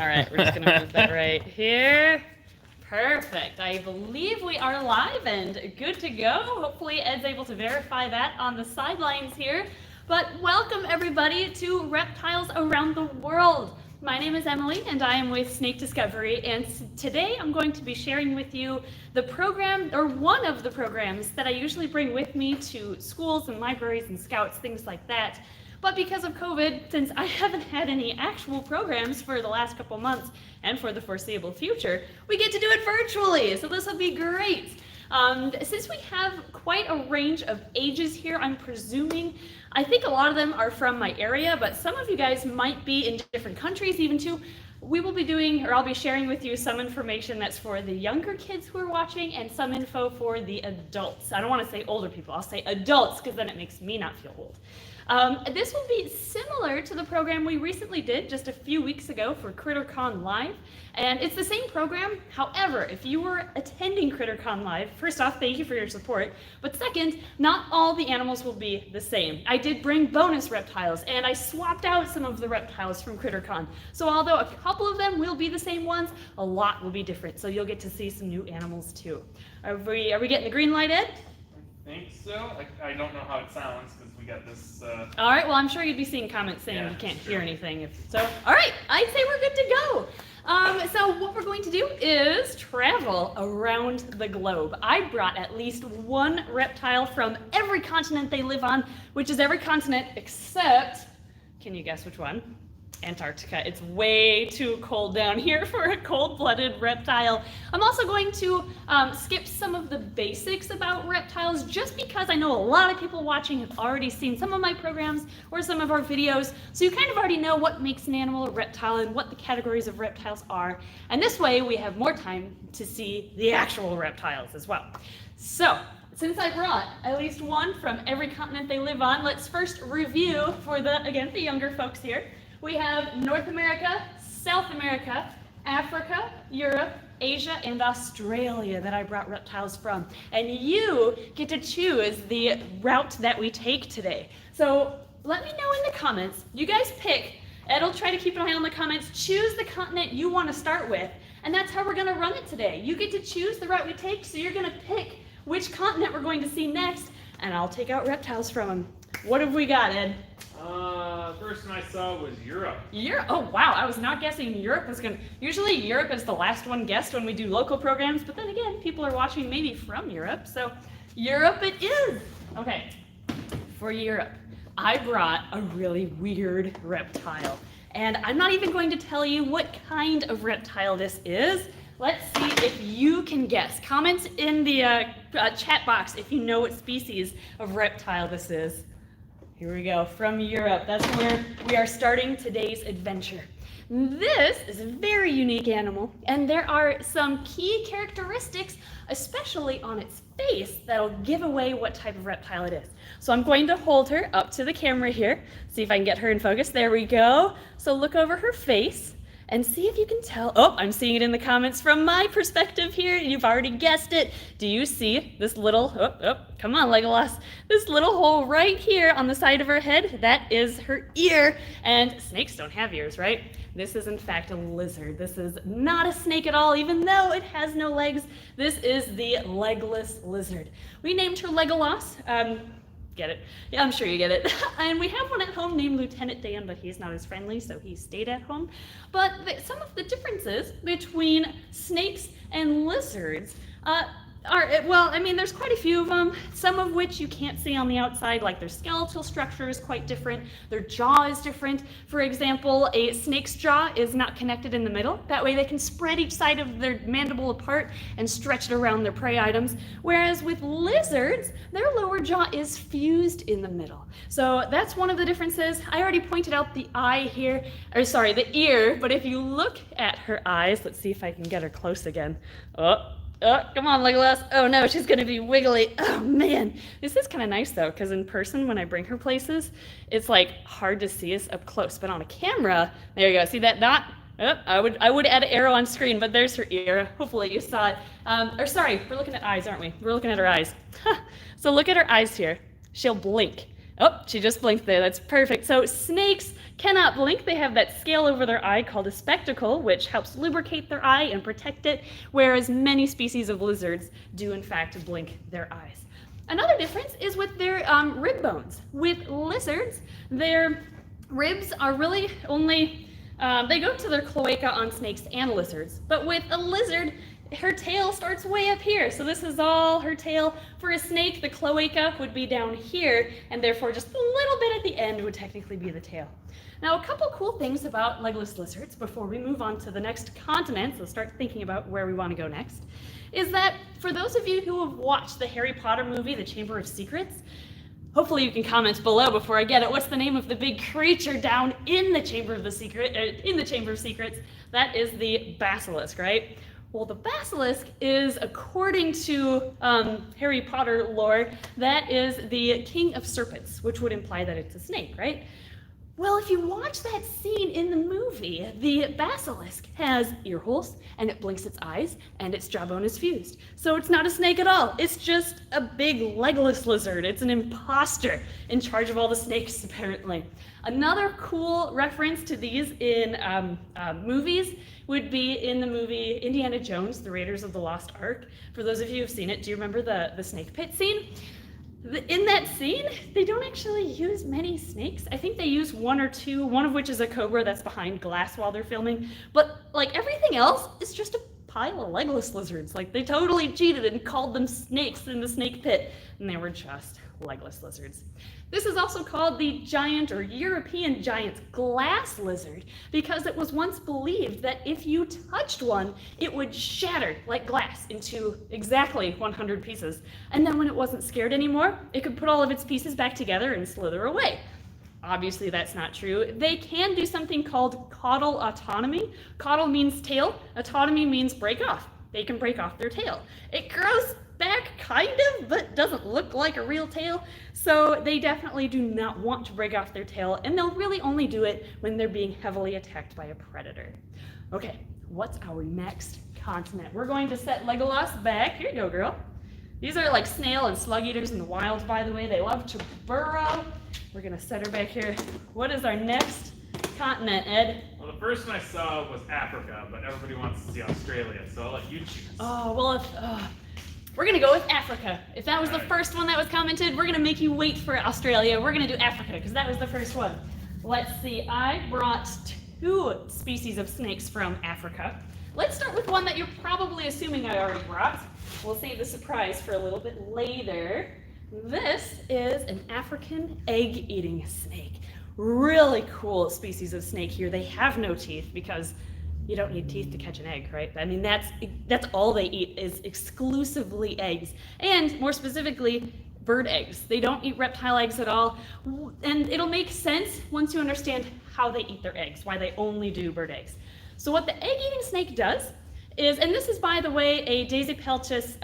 All right, we're just gonna move that right here. Perfect. I believe we are live and good to go. Hopefully Ed's able to verify that on the sidelines here. But welcome everybody to Reptiles Around the World. My name is Emily and I am with Snake Discovery, and today I'm going to be sharing with you the program, or one of the programs that I usually bring with me to schools and libraries and scouts, things like that. But because of COVID, since I haven't had any actual programs for the last couple months and for the foreseeable future, we get to do it virtually, so this will be great. Since we have quite a range of ages here, I'm presuming, I think a lot of them are from my area, but some of you guys might be in different countries even too. We will be doing, or I'll be sharing with you some information that's for the younger kids who are watching and some info for the adults. I don't want to say older people, I'll say adults because then it makes me not feel old. This will be similar to the program we recently did just a few weeks ago for CritterCon Live, and it's the same program. However, if you were attending CritterCon Live, first off, thank you for your support, but second, not all the animals will be the same. I did bring bonus reptiles, and I swapped out some of the reptiles from CritterCon, so although a couple of them will be the same ones, a lot will be different, so you'll get to see some new animals too. Are we getting the green light, Ed? I think so. I don't know how it sounds because we got this. All right, well, I'm sure you'd be seeing comments saying you can't hear anything. So, all right, I'd say we're good to go. So what we're going to do is travel around the globe. I brought at least one reptile from every continent they live on, which is every continent except, can you guess which one? Antarctica. It's way too cold down here for a cold-blooded reptile. I'm also going to skip some of the basics about reptiles just because I know a lot of people watching have already seen some of my programs or some of our videos, so you kind of already know what makes an animal a reptile and what the categories of reptiles are, and this way we have more time to see the actual reptiles as well. So, since I brought at least one from every continent they live on, let's first review for the younger folks here. We have North America, South America, Africa, Europe, Asia, and Australia that I brought reptiles from. And you get to choose the route that we take today. So let me know in the comments. You guys pick. Ed will try to keep an eye on the comments. Choose the continent you want to start with. And that's how we're going to run it today. You get to choose the route we take, so you're going to pick which continent we're going to see next, and I'll take out reptiles from them. What have we got, Ed? First one I saw was Europe. Europe? Oh wow, I was not guessing Europe was gonna. Usually Europe is the last one guessed when we do local programs, but then again, people are watching maybe from Europe, so Europe it is. Okay, for Europe, I brought a really weird reptile, and I'm not even going to tell you what kind of reptile this is. Let's see if you can guess. Comment in the chat box if you know what species of reptile this is. Here we go, from Europe. That's where we are starting today's adventure. This is a very unique animal, and there are some key characteristics, especially on its face, that'll give away what type of reptile it is. So I'm going to hold her up to the camera here, see if I can get her in focus. There we go. So look over her face and see if you can tell. Oh, I'm seeing it in the comments from my perspective here. You've already guessed it. Do you see this little, come on, Legolas, this little hole right here on the side of her head? That is her ear, and snakes don't have ears, right? This is in fact a lizard. This is not a snake at all, even though it has no legs. This is the legless lizard. We named her Legolas. Get it? Yeah, I'm sure you get it. And we have one at home named Lieutenant Dan, but he's not as friendly, so he stayed at home. But some of the differences between snakes and lizards well, I mean, there's quite a few of them, some of which you can't see on the outside, like their skeletal structure is quite different, their jaw is different. For example, a snake's jaw is not connected in the middle. That way they can spread each side of their mandible apart and stretch it around their prey items. Whereas with lizards, their lower jaw is fused in the middle. So that's one of the differences. I already pointed out the eye here, or sorry, the ear, but if you look at her eyes, let's see if I can get her close again. Oh, come on, Legolas. Oh no, she's gonna be wiggly. Oh man. This is kind of nice though, because in person, when I bring her places, it's like hard to see us up close. But on a camera, there you go. See that dot? Oh, I would add an arrow on screen, but there's her ear. Hopefully you saw it. Or sorry, we're looking at eyes, aren't we? We're looking at her eyes. So look at her eyes here. She'll blink. Oh, she just blinked there. That's perfect. So snakes cannot blink. They have that scale over their eye called a spectacle, which helps lubricate their eye and protect it, whereas many species of lizards do in fact blink their eyes. Another difference is with their rib bones. With lizards, their ribs are really only, they go to their cloaca on snakes and lizards, but with a lizard, her tail starts way up here. So this is all her tail. For a snake, the cloaca would be down here, and therefore just a little bit at the end would technically be the tail. Now, a couple cool things about legless lizards before we move on to the next continent, so start thinking about where we want to go next, is that for those of you who have watched the Harry Potter movie, The Chamber of Secrets, hopefully you can comment below before I get it. What's the name of the big creature down in the Chamber of Secrets? That is the basilisk, right? Well, the basilisk is, according to Harry Potter lore, that is the king of serpents, which would imply that it's a snake, right? Well, if you watch that scene in the movie, the basilisk has ear holes, and it blinks its eyes, and its jawbone is fused. So it's not a snake at all. It's just a big legless lizard. It's an imposter in charge of all the snakes, apparently. Another cool reference to these in movies would be in the movie Indiana Jones, The Raiders of the Lost Ark. For those of you who've seen it, do you remember the snake pit scene? In that scene, they don't actually use many snakes. I think they use one or two, one of which is a cobra that's behind glass while they're filming. But like everything else, it's just a pile of legless lizards. Like they totally cheated and called them snakes in the snake pit, and they were just legless lizards. This is also called the giant or European giant glass lizard because it was once believed that if you touched one, it would shatter like glass into exactly 100 pieces. And then when it wasn't scared anymore, it could put all of its pieces back together and slither away. Obviously, that's not true. They can do something called caudal autonomy. Caudal means tail. Autonomy means break off. They can break off their tail. It grows back, kind of, but doesn't look like a real tail. So they definitely do not want to break off their tail, and they'll really only do it when they're being heavily attacked by a predator. Okay, what's our next continent? We're going to set Legolas back. Here you go, girl. These are like snail and slug eaters in the wild, by the way. They love to burrow. We're gonna set her back here. What is our next continent, Ed? Well, the first one I saw was Africa, but everybody wants to see Australia, so I'll let you choose. Oh, well, we're gonna go with Africa. If that was the first one that was commented, we're gonna make you wait for Australia. We're gonna do Africa, because that was the first one. Let's see, I brought 2 species of snakes from Africa. Let's start with one that you're probably assuming I already brought. We'll save the surprise for a little bit later. This is an African egg-eating snake. Really cool species of snake here. They have no teeth because you don't need teeth to catch an egg, right? I mean, that's all they eat is exclusively eggs, and more specifically, bird eggs. They don't eat reptile eggs at all, and it'll make sense once you understand how they eat their eggs, why they only do bird eggs. So what the egg-eating snake does is, and this is, by the way, a Dasypeltis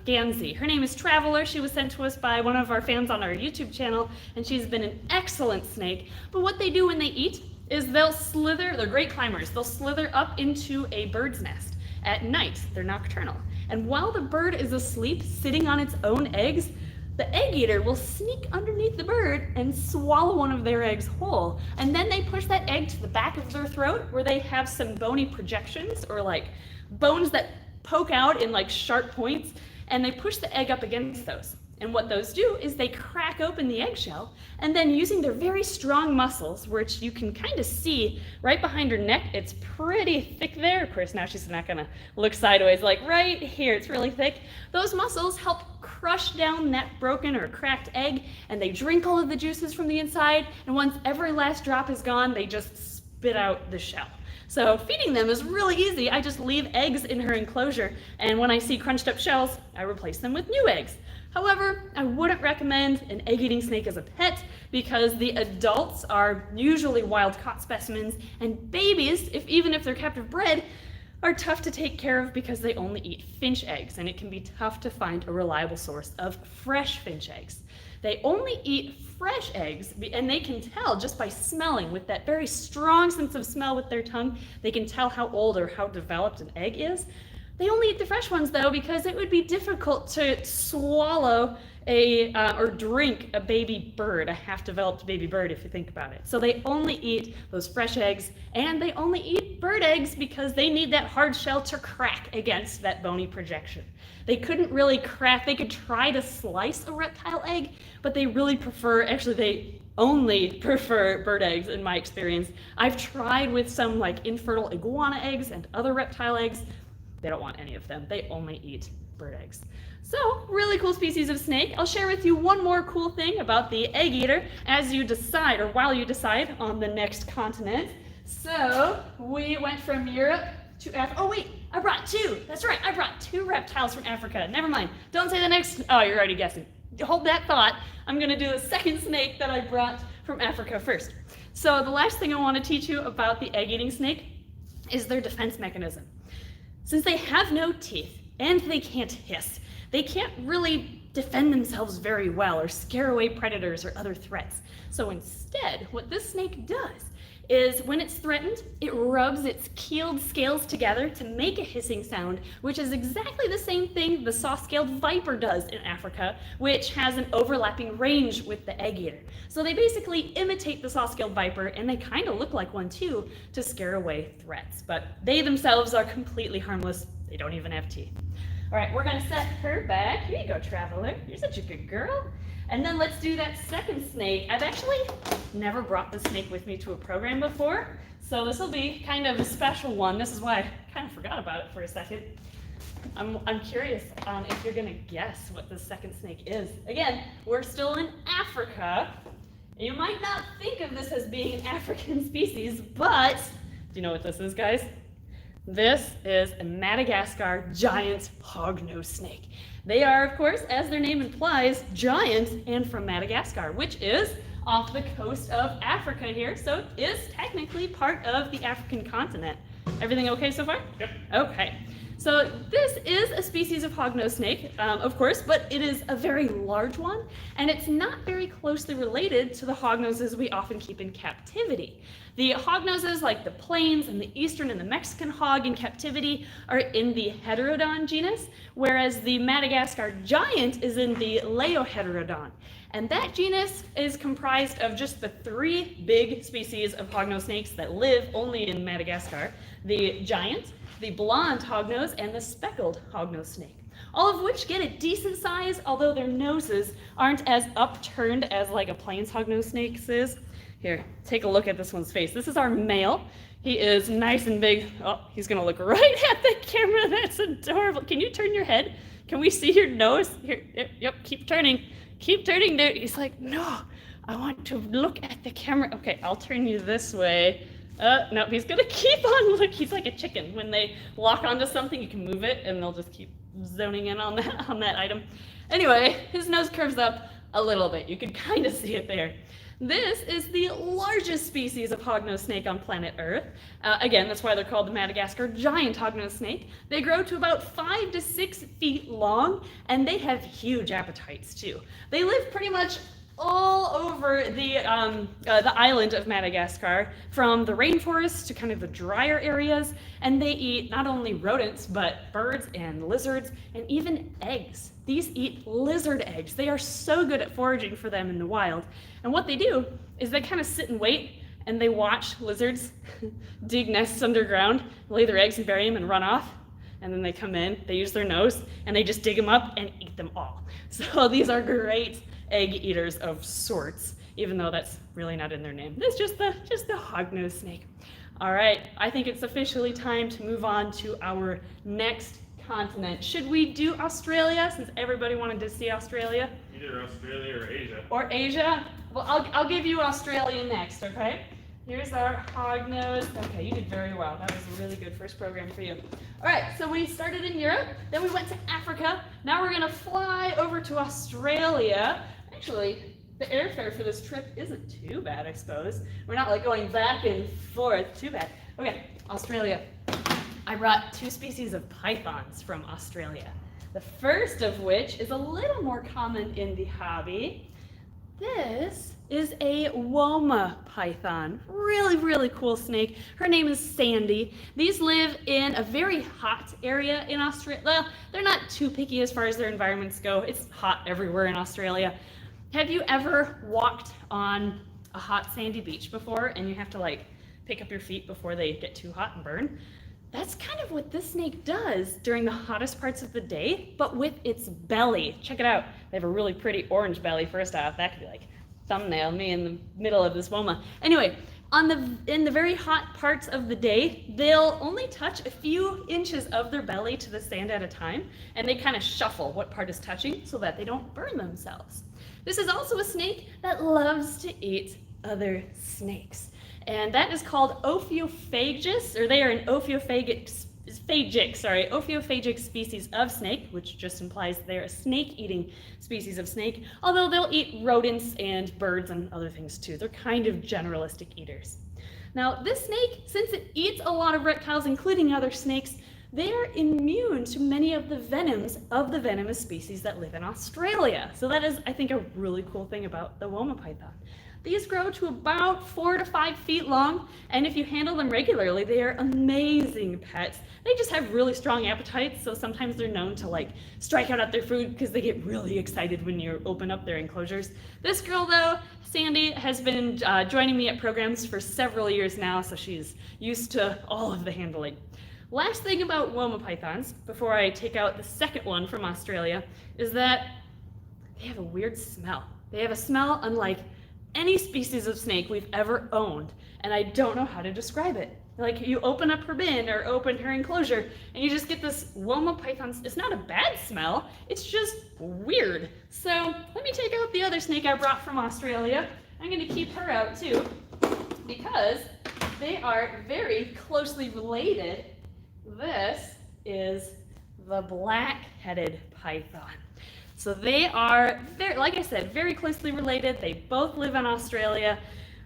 gansey. Her name is Traveler. She was sent to us by one of our fans on our YouTube channel, and she's been an excellent snake. But what they do when they eat is they'll slither, they're great climbers, they'll slither up into a bird's nest at night. They're nocturnal. And while the bird is asleep, sitting on its own eggs, the egg eater will sneak underneath the bird and swallow one of their eggs whole. And then they push that egg to the back of their throat where they have some bony projections, or like bones that poke out in like sharp points, and they push the egg up against those. And what those do is they crack open the eggshell, and then using their very strong muscles, which you can kind of see right behind her neck, it's pretty thick there. Of course, now she's not gonna look sideways, like right here, it's really thick. Those muscles help crush down that broken or cracked egg, and they drink all of the juices from the inside, and once every last drop is gone, they just spit out the shell. So feeding them is really easy. I just leave eggs in her enclosure, and when I see crunched up shells, I replace them with new eggs. However, I wouldn't recommend an egg-eating snake as a pet because the adults are usually wild-caught specimens, and babies, even if they're captive bred, are tough to take care of because they only eat finch eggs, and it can be tough to find a reliable source of fresh finch eggs. They only eat fresh eggs, and they can tell just by smelling with that very strong sense of smell with their tongue. They can tell how old or how developed an egg is. They only eat the fresh ones though because it would be difficult to swallow or drink a baby bird, a half-developed baby bird if you think about it. So they only eat those fresh eggs, and they only eat bird eggs because they need that hard shell to crack against that bony projection. They couldn't really crack, they could try to slice a reptile egg, but they really prefer, actually they only prefer bird eggs in my experience. I've tried with some like infertile iguana eggs and other reptile eggs. They don't want any of them. They only eat bird eggs. So, really cool species of snake. I'll share with you one more cool thing about the egg eater as you decide, or while you decide, on the next continent. So, we went from Europe to Africa. Oh wait, I brought two. That's right, I brought two reptiles from Africa. Never mind. Don't say the next. Oh, you're already guessing. Hold that thought. I'm going to do the second snake that I brought from Africa first. So, the last thing I want to teach you about the egg-eating snake is their defense mechanism. Since they have no teeth and they can't hiss, they can't really defend themselves very well or scare away predators or other threats. So instead, what this snake does is when it's threatened, it rubs its keeled scales together to make a hissing sound, which is exactly the same thing the saw-scaled viper does in Africa, which has an overlapping range with the egg eater. So they basically imitate the saw-scaled viper, and they kind of look like one too, to scare away threats. But they themselves are completely harmless. They don't even have teeth. All right, we're gonna set her back. Here you go, traveler. You're such a good girl. And then let's do that second snake. I've actually never brought the snake with me to a program before, so this will be kind of a special one. This is why I kind of forgot about it for a second. I'm curious if you're gonna guess what the second snake is. Again, we're still in Africa. You might not think of this as being an African species, but do you know what this is, guys? This is a Madagascar giant hognose snake. They are, of course, as their name implies, giant and from Madagascar, which is off the coast of Africa here, so it is technically part of the African continent. Everything okay so far? Yep. Okay. So this is a species of hognose snake, of course, but it is a very large one, and it's not very closely related to the hognoses we often keep in captivity. The hognoses, like the plains and the eastern and the Mexican hog in captivity, are in the Heterodon genus, whereas the Madagascar giant is in the Leoheterodon. And that genus is comprised of just the three big species of hognose snakes that live only in Madagascar: the giant, the blonde hognose, and the speckled hognose snake. All of which get a decent size, although their noses aren't as upturned as like a plains hognose snake's is. Here, take a look at this one's face. This is our male. He is nice and big. Oh, he's gonna look right at the camera. That's adorable. Can you turn your head? Can we see your nose? Here, yep, keep turning. Keep turning, dude. He's like, no, I want to look at the camera. Okay, I'll turn you this way. No, he's gonna keep on look. He's like a chicken. When they lock onto something, you can move it and they'll just keep zoning in on that item. Anyway, his nose curves up a little bit. You can kind of see it there. This is the largest species of hognose snake on planet Earth. Again, that's why they're called the Madagascar giant hognose snake. They grow to about 5 to 6 feet long, and they have huge appetites too. They live pretty much all over the island of Madagascar, from the rainforest to kind of the drier areas, and they eat not only rodents, but birds and lizards, and even eggs. These eat lizard eggs. They are so good at foraging for them in the wild. And what they do is they kind of sit and wait, and they watch lizards dig nests underground, lay their eggs and bury them and run off. And then they come in, they use their nose, and they just dig them up and eat them all. So these are great egg eaters of sorts, even though that's really not in their name. It's just the hognose snake. All right, I think it's officially time to move on to our next continent. Should we do Australia, since everybody wanted to see Australia? Either Australia or Asia. Or Asia? Well, I'll give you Australia next, okay? Here's our hognose. Okay, you did very well. That was a really good first program for you. All right, so we started in Europe, then we went to Africa. Now we're gonna fly over to Australia. Actually, the airfare for this trip isn't too bad, I suppose. We're not like going back and forth, too bad. Okay, Australia. I brought 2 species of pythons from Australia. The first of which is a little more common in the hobby. This is a Woma python. Really, really cool snake. Her name is Sandy. These live in a very hot area in Australia. Well, they're not too picky as far as their environments go. It's hot everywhere in Australia. Have you ever walked on a hot sandy beach before and you have to like pick up your feet before they get too hot and burn? That's kind of what this snake does during the hottest parts of the day, but with its belly. Check it out. They have a really pretty orange belly first off. That could be like thumbnail me in the middle of this Woma. Anyway, in the very hot parts of the day, they'll only touch a few inches of their belly to the sand at a time, and they kind of shuffle what part is touching so that they don't burn themselves. This is also a snake that loves to eat other snakes. And that is called Ophiophagous, or they are an ophiophagic species of snake, which just implies they're a snake-eating species of snake, although they'll eat rodents and birds and other things too. They're kind of generalistic eaters. Now, this snake, since it eats a lot of reptiles, including other snakes, they are immune to many of the venoms of the venomous species that live in Australia. So that is, I think, a really cool thing about the Woma python. These grow to about 4 to 5 feet long, and if you handle them regularly, they are amazing pets. They just have really strong appetites, so sometimes they're known to like strike out at their food because they get really excited when you open up their enclosures. This girl though, Sandy, has been joining me at programs for several years now, so she's used to all of the handling. Last thing about Woma pythons, before I take out the second one from Australia, is that they have a weird smell. They have a smell unlike any species of snake we've ever owned, and I don't know how to describe it. Like, you open up her bin or open her enclosure, and you just get this Woma python. It's not a bad smell, it's just weird. So let me take out the other snake I brought from Australia. I'm going to keep her out too, because they are very closely related. This is the black-headed python. So they are, like I said, very closely related. They both live in Australia.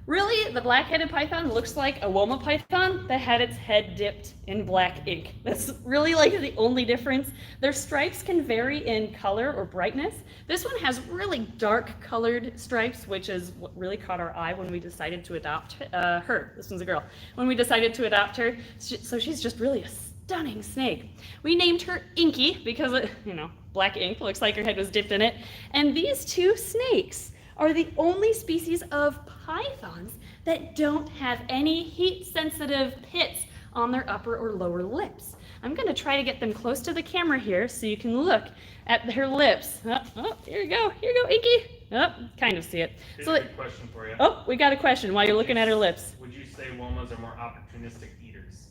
Really, the black-headed python looks like a Woma python that had its head dipped in black ink. That's really like the only difference. Their stripes can vary in color or brightness. This one has really dark colored stripes, which is what really caught our eye when we decided to adopt her. This one's a girl. When we decided to adopt her, so she's just really a stunning snake. We named her Inky because, black ink looks like her head was dipped in it. And these two snakes are the only species of pythons that don't have any heat-sensitive pits on their upper or lower lips. I'm going to try to get them close to the camera here so you can look at her lips. Here you go, Inky. Kind of see it. So, a question for you. Oh, we got a question while you're looking at her lips. Would you say Womas are more opportunistic eaters?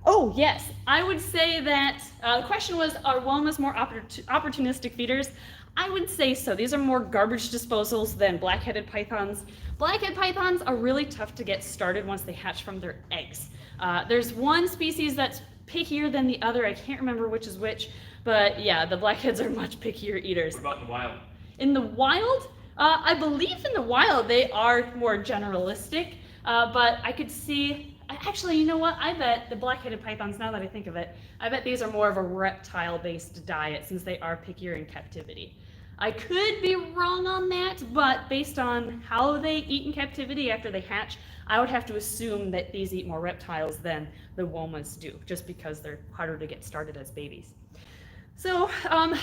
Oh, yes. I would say that the question was, are Womas more opportunistic feeders? I would say so. These are more garbage disposals than black-headed pythons. Black-headed pythons are really tough to get started once they hatch from their eggs. There's one species that's pickier than the other. I can't remember which is which, but yeah, the blackheads are much pickier eaters. What about in the wild? In the wild, I believe in the wild they are more generalistic, but I could see. Actually, you know what? I bet the black-headed pythons, now that I think of it, I bet these are more of a reptile-based diet since they are pickier in captivity. I could be wrong on that, but based on how they eat in captivity after they hatch, I would have to assume that these eat more reptiles than the Womas do, just because they're harder to get started as babies. So,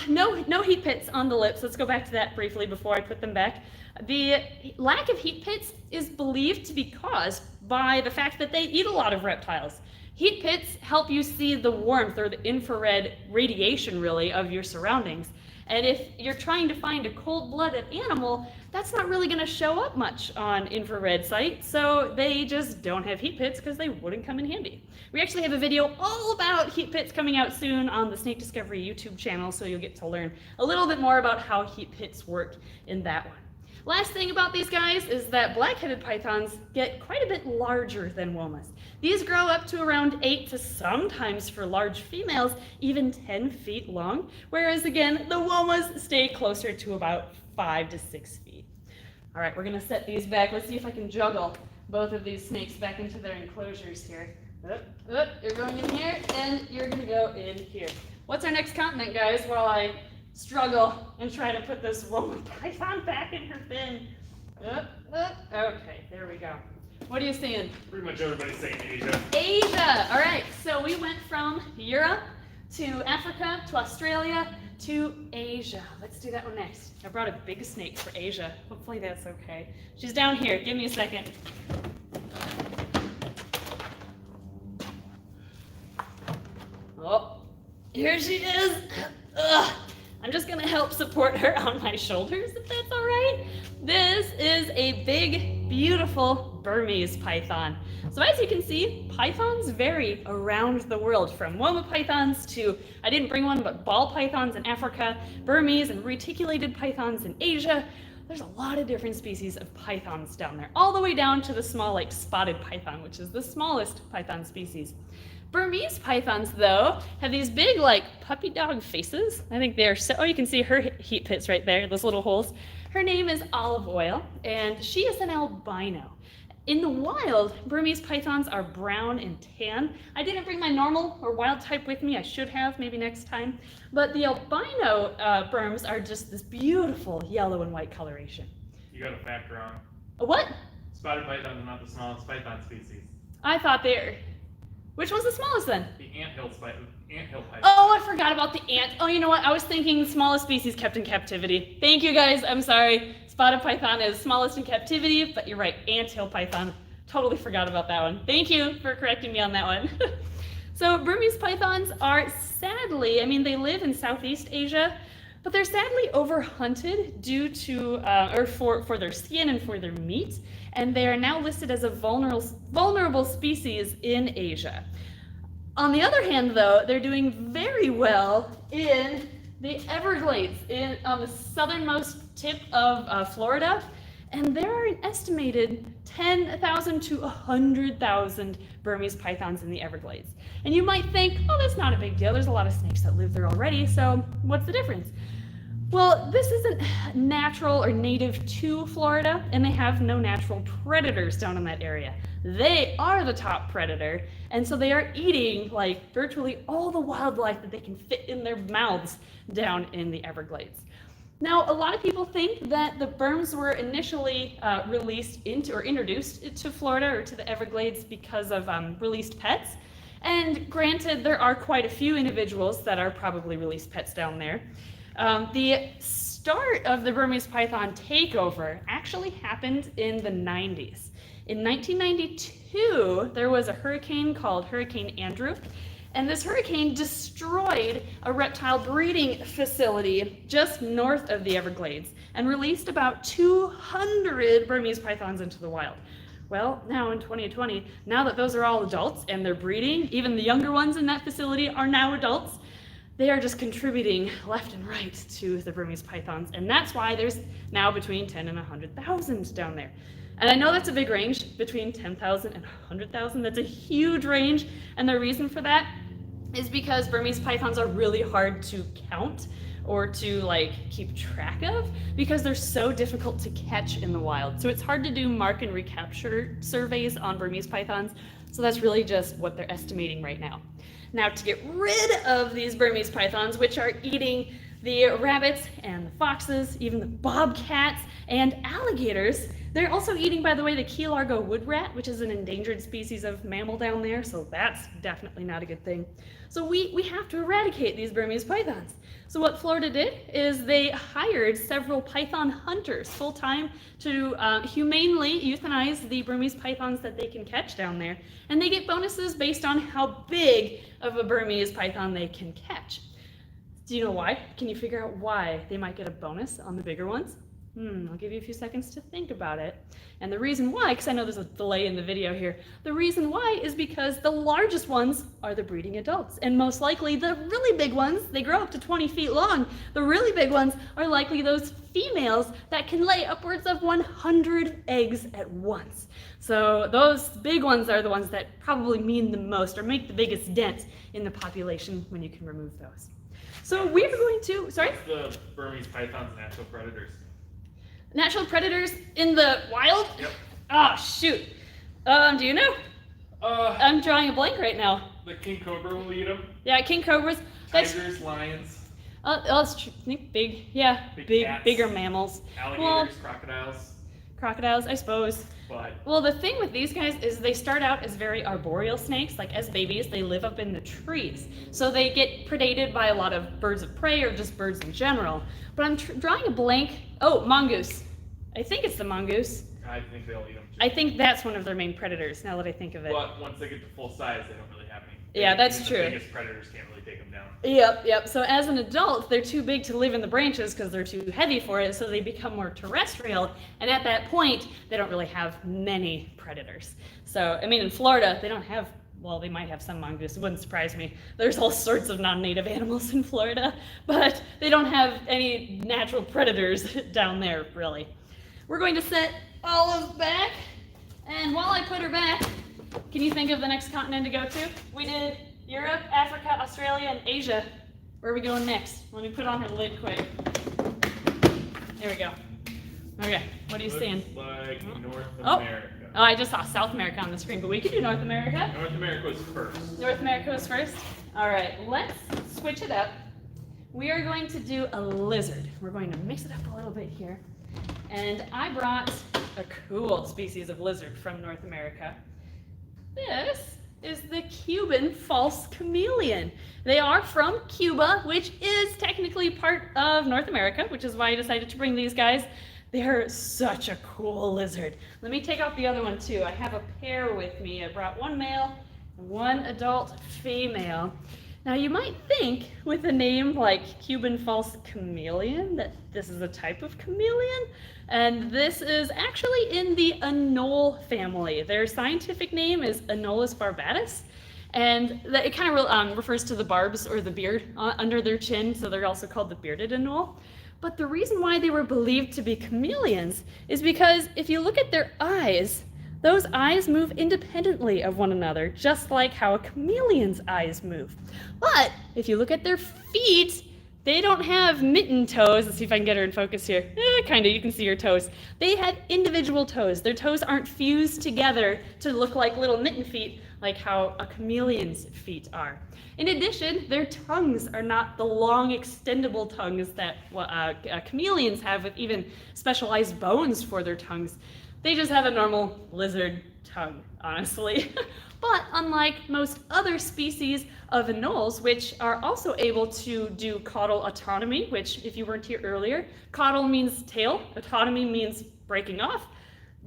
no heat pits on the lips. Let's go back to that briefly before I put them back. The lack of heat pits is believed to be caused by the fact that they eat a lot of reptiles. Heat pits help you see the warmth or the infrared radiation, really, of your surroundings. And if you're trying to find a cold-blooded animal, that's not really going to show up much on infrared sight, so they just don't have heat pits because they wouldn't come in handy. We actually have a video all about heat pits coming out soon on the Snake Discovery YouTube channel, so you'll get to learn a little bit more about how heat pits work in that one. Last thing about these guys is that black-headed pythons get quite a bit larger than Womas. These grow up to around 8 to sometimes for large females, even 10 feet long, whereas again, the Womas stay closer to about 5 to 6 feet. All right, we're gonna set these back. Let's see if I can juggle both of these snakes back into their enclosures here. You're going in here, and you're gonna go in here. What's our next continent, guys, while I struggle and try to put this Woma python back in her bin? Okay, there we go. What are you seeing? Pretty much everybody's saying Asia. Asia. All right, so we went from Europe to Africa to Australia to Asia. Let's do that one next. I brought a big snake for Asia. Hopefully that's okay. She's down here. Give me a second. Oh, here she is. Ugh. I'm just gonna help support her on my shoulders, if that's all right. This is a big, beautiful Burmese python. So as you can see, pythons vary around the world, from Woma pythons to, I didn't bring one, but ball pythons in Africa, Burmese and reticulated pythons in Asia. There's a lot of different species of pythons down there, all the way down to the small, like spotted python, which is the smallest python species. Burmese pythons, though, have these big, like, puppy dog faces. I think they're so, oh, you can see her heat pits right there, those little holes. Her name is Olive Oil, and she is an albino. In the wild, Burmese pythons are brown and tan. I didn't bring my normal or wild type with me. I should have, maybe next time. But the albino Burms are just this beautiful yellow and white coloration. You got a fact wrong. A what? Spotted pythons are not the smallest python species. I thought they're... Which one's the smallest then? The anthill python. Oh, I forgot about the ant. Oh, you know what? I was thinking smallest species kept in captivity. Thank you guys. I'm sorry. Spotted python is smallest in captivity, but you're right. Anthill python. Totally forgot about that one. Thank you for correcting me on that one. So Burmese pythons are sadly, I mean, they live in Southeast Asia, but they're sadly overhunted due to, or for their skin and for their meat. And they are now listed as a vulnerable species in Asia. On the other hand, though, they're doing very well in the Everglades, on the southernmost tip of Florida, and there are an estimated 10,000 to 100,000 Burmese pythons in the Everglades. And you might think, oh, that's not a big deal. There's a lot of snakes that live there already, so what's the difference? Well, this isn't natural or native to Florida, and they have no natural predators down in that area. They are the top predator, and so they are eating like virtually all the wildlife that they can fit in their mouths down in the Everglades. Now, a lot of people think that the Burms were initially released into or introduced to Florida or to the Everglades because of released pets. And granted, there are quite a few individuals that are probably released pets down there. The start of the Burmese python takeover actually happened in the 90s. In 1992, there was a hurricane called Hurricane Andrew, and this hurricane destroyed a reptile breeding facility just north of the Everglades and released about 200 Burmese pythons into the wild. Well, now in 2020, now that those are all adults and they're breeding, even the younger ones in that facility are now adults, they are just contributing left and right to the Burmese pythons, and that's why there's now between 10 and 100,000 down there. And I know that's a big range, between 10,000 and 100,000. That's a huge range, and the reason for that is because Burmese pythons are really hard to count or to like keep track of because they're so difficult to catch in the wild. So it's hard to do mark and recapture surveys on Burmese pythons, so that's really just what they're estimating right now. Now, to get rid of these Burmese pythons, which are eating the rabbits and the foxes, even the bobcats and alligators, they're also eating, by the way, the Key Largo wood rat, which is an endangered species of mammal down there, so that's definitely not a good thing. So we have to eradicate these Burmese pythons. So what Florida did is they hired several python hunters full-time to humanely euthanize the Burmese pythons that they can catch down there, and they get bonuses based on how big of a Burmese python they can catch. Do you know why? Can you figure out why they might get a bonus on the bigger ones? I'll give you a few seconds to think about it. And the reason why, because I know there's a delay in the video here, the reason why is because the largest ones are the breeding adults. And most likely the really big ones, they grow up to 20 feet long. The really big ones are likely those females that can lay upwards of 100 eggs at once. So those big ones are the ones that probably mean the most or make the biggest dent in the population when you can remove those. So we're going to, sorry? What's the Burmese python's natural predators? Natural predators in the wild? Yep. Oh, shoot. Do you know? I'm drawing a blank right now. The king cobra will eat them. Yeah, king cobras. Tigers, lions. That's true. I think big, yeah, Big cats. bigger mammals. Alligators, crocodiles. Crocodiles, I suppose. But Well, the thing with these guys is they start out as very arboreal snakes. Like as babies, they live up in the trees. So they get predated by a lot of birds of prey or just birds in general. But I'm drawing a blank. Oh, mongoose. I think it's the mongoose. I think they'll eat them too. I think that's one of their main predators, now that I think of it. But once they get to full size, they don't really have any. Yeah, that's true. The biggest predators can't really take them down. Yep. So as an adult, they're too big to live in the branches because they're too heavy for it, so they become more terrestrial. And at that point, they don't really have many predators. So, I mean, in Florida, they don't have, well, they might have some mongoose. It wouldn't surprise me. There's all sorts of non-native animals in Florida, but they don't have any natural predators down there, really. We're going to set Olive back, and while I put her back, can you think of the next continent to go to? We did Europe, Africa, Australia, and Asia. Where are we going next? Let me put on her lid quick. There we go. Okay, what are you seeing? Like North Oh. America. Oh, I just saw South America on the screen, but we could do North America. North America was first. North America was first. All right, let's switch it up. We are going to do a lizard. We're going to mix it up a little bit here. And I brought a cool species of lizard from North America. This is the Cuban false chameleon. They are from Cuba, which is technically part of North America, which is why I decided to bring these guys. They're such a cool lizard. Let me take out the other one too. I have a pair with me. I brought one male and one adult female. Now you might think with a name like Cuban false chameleon that this is a type of chameleon, and this is actually in the anole family. Their scientific name is Anolis barbatus, and it kind of refers to the barbs or the beard under their chin, so they're also called the bearded anole. But the reason why they were believed to be chameleons is because if you look at their eyes, those eyes move independently of one another, just like how a chameleon's eyes move. But if you look at their feet, they don't have mitten toes. Let's see if I can get her in focus here. Kinda, you can see her toes. They have individual toes. Their toes aren't fused together to look like little mitten feet, like how a chameleon's feet are. In addition, their tongues are not the long extendable tongues that chameleons have with even specialized bones for their tongues. They just have a normal lizard tongue, honestly. But unlike most other species of anoles, which are also able to do caudal autonomy, which if you weren't here earlier, caudal means tail, autonomy means breaking off.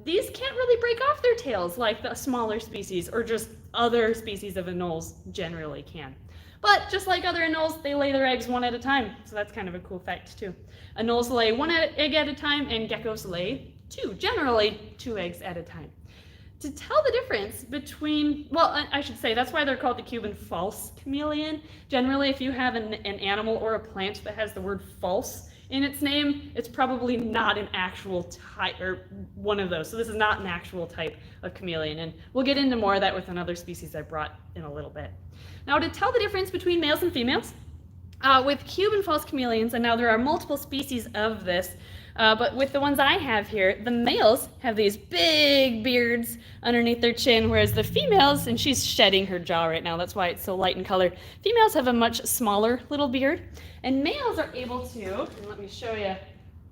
These can't really break off their tails like the smaller species or just other species of anoles generally can. But just like other anoles, they lay their eggs one at a time. So that's kind of a cool fact too. Anoles lay one egg at a time and geckos lay two, generally 2 eggs at a time. To tell the difference between, well, I should say that's why they're called the Cuban false chameleon. Generally, if you have an animal or a plant that has the word false in its name, it's probably not an actual type, or one of those. So this is not an actual type of chameleon. And we'll get into more of that with another species I brought in a little bit. Now to tell the difference between males and females, with Cuban false chameleons, and now there are multiple species of this, but with the ones I have here, the males have these big beards underneath their chin, whereas the females, and she's shedding her jaw right now, that's why it's so light in color, females have a much smaller little beard, and males are able to, and let me show you,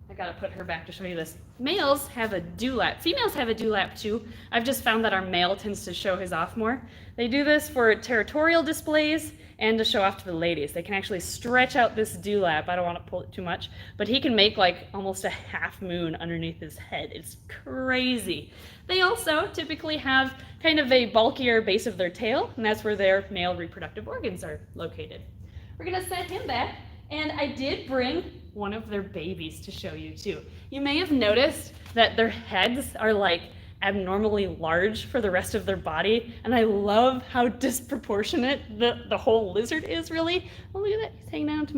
I gotta put her back to show you this. Males have a dewlap. Females have a dewlap too. I've just found that our male tends to show his off more. They do this for territorial displays and to show off to the ladies. They can actually stretch out this dewlap. I don't want to pull it too much, but he can make like almost a half moon underneath his head. It's crazy. They also typically have kind of a bulkier base of their tail, and that's where their male reproductive organs are located. We're gonna set him back, and I did bring one of their babies to show you too. You may have noticed that their heads are like abnormally large for the rest of their body, and I love how disproportionate the whole lizard is, really. Oh, look at that, he's hanging onto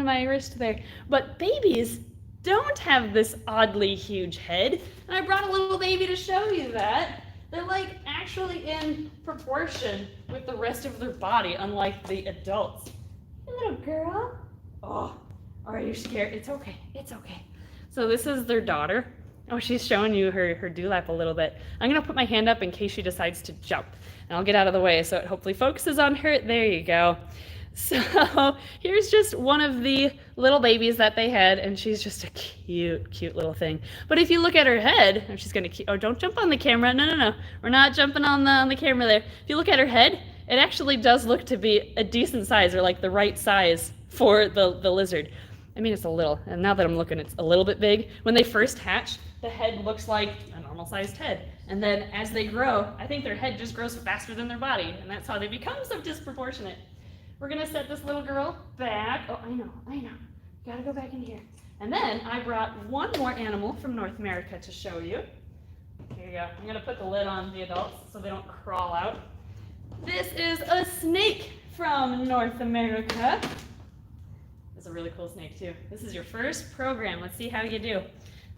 my wrist there. But babies don't have this oddly huge head, and I brought a little baby to show you that. They're like actually in proportion with the rest of their body, unlike the adults. Hey, little girl. Oh, are you scared? It's okay, it's okay. So this is their daughter. Oh, she's showing you her dewlap a little bit. I'm gonna put my hand up in case she decides to jump. And I'll get out of the way so it hopefully focuses on her. There you go. So here's just one of the little babies that they had, and she's just a cute, cute little thing. But if you look at her head, and she's gonna keep, oh, don't jump on the camera. No, no, no. We're not jumping on the camera there. If you look at her head, it actually does look to be a decent size, or like the right size for the lizard. I mean, it's a little, and now that I'm looking, it's a little bit big. When they first hatch, the head looks like a normal sized head. And then as they grow, I think their head just grows faster than their body, and that's how they become so disproportionate. We're gonna set this little girl back. Oh, I know. Gotta go back in here. And then I brought one more animal from North America to show you. Here you go. I'm gonna put the lid on the adults so they don't crawl out. This is a snake from North America. It's a really cool snake too. This is your first program. Let's see how you do.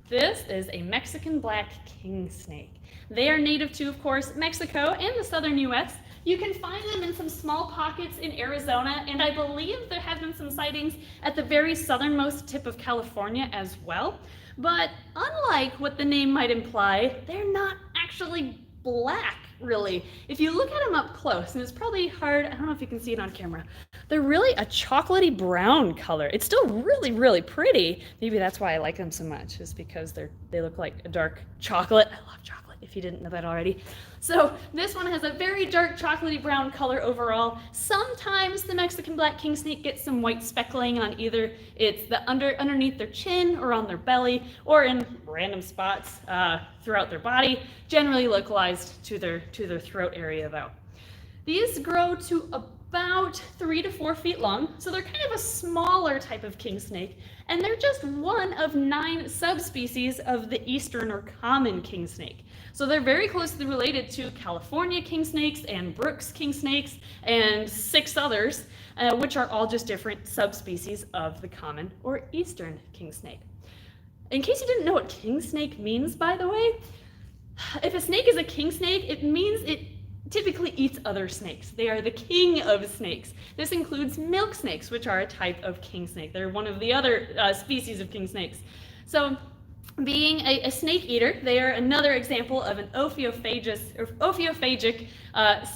This is a Mexican black king snake. They are native to, of course, Mexico and the southern US. You can find them in some small pockets in Arizona, and I believe there have been some sightings at the very southernmost tip of California as well. But unlike what the name might imply, they're not actually black, really. If you look at them up close, and it's probably hard, I don't know if you can see it on camera, they're really a chocolatey brown color. It's still really, really pretty. Maybe that's why I like them so much, is because they look like a dark chocolate. I love chocolate, if you didn't know that already. So this one has a very dark chocolatey brown color overall. Sometimes the Mexican black king snake gets some white speckling on either it's the underneath their chin or on their belly or in random spots throughout their body, generally localized to their throat area though. These grow to about 3 to 4 feet long, so they're kind of a smaller type of king snake, and they're just one of 9 subspecies of the eastern or common king snake. So they're very closely related to California king snakes and Brooks king snakes and 6 others, which are all just different subspecies of the common or eastern king snake. In case you didn't know what king snake means, by the way, if a snake is a king snake, it means it typically eats other snakes. They are the king of snakes. This includes milk snakes, which are a type of king snake. They're one of the other species of king snakes. So being a snake eater, they are another example of an ophiophagic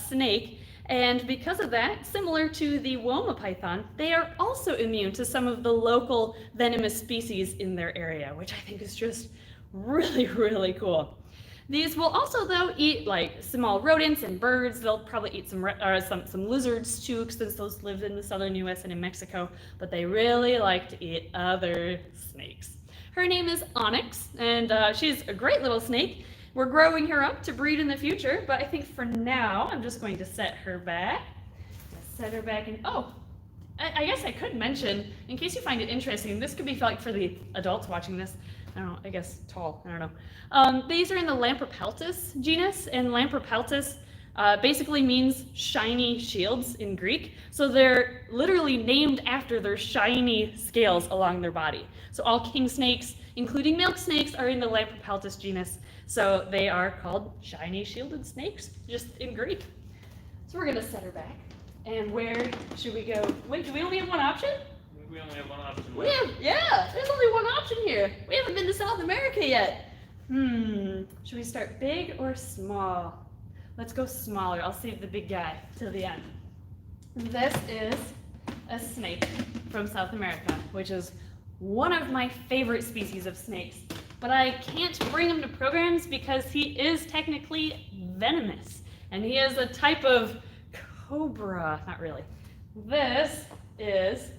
snake. And because of that, similar to the Woma python, they are also immune to some of the local venomous species in their area, which I think is just really, really cool. These will also, though, eat like small rodents and birds. They'll probably eat some lizards too, since those live in the southern US and in Mexico, but they really like to eat other snakes. Her name is Onyx, and she's a great little snake. We're growing her up to breed in the future, but I think for now, I'm just going to set her back. Set her back and, oh, I guess I could mention, in case you find it interesting, this could be like for the adults watching this, I don't know, I guess tall, I don't know. These are in the Lampropeltis genus, and Lampropeltis basically means shiny shields in Greek. So they're literally named after their shiny scales along their body. So all king snakes, including milk snakes, are in the Lampropeltis genus. So they are called shiny shielded snakes, just in Greek. So we're gonna set her back. And where should we go? Wait, do we only have one option? We only have one option. Yeah, there's only one option here. We haven't been to South America yet. Should we start big or small? Let's go smaller. I'll save the big guy till the end. This is a snake from South America, which is one of my favorite species of snakes. But I can't bring him to programs because he is technically venomous. And he is a type of cobra, not really. This is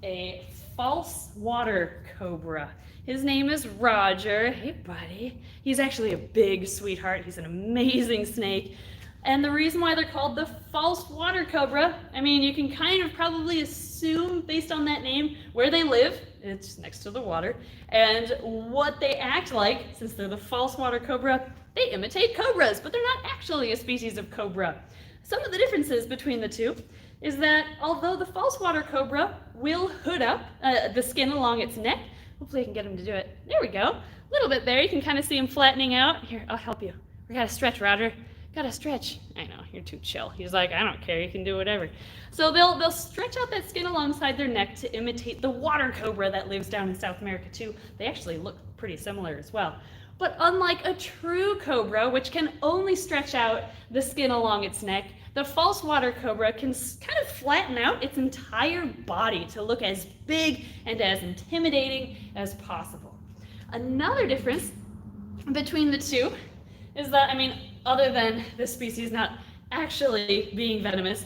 a false water cobra. His name is Roger. Hey, buddy. He's actually a big sweetheart. He's an amazing snake. And the reason why they're called the false water cobra, I mean, you can kind of probably assume based on that name where they live. It's next to the water. And what they act like, since they're the false water cobra, they imitate cobras, but they're not actually a species of cobra. Some of the differences between the two is that although the false water cobra will hood up the skin along its neck, hopefully I can get him to do it. There we go. A little bit there. You can kind of see him flattening out. Here, I'll help you. We gotta stretch, Roger. Gotta stretch. I know, you're too chill. He's like, I don't care, you can do whatever. So they'll stretch out that skin alongside their neck to imitate the water cobra that lives down in South America too. They actually look pretty similar as well. But unlike a true cobra, which can only stretch out the skin along its neck, The false water cobra can kind of flatten out its entire body to look as big and as intimidating as possible. Another difference between the two is that, I mean, other than this species not actually being venomous,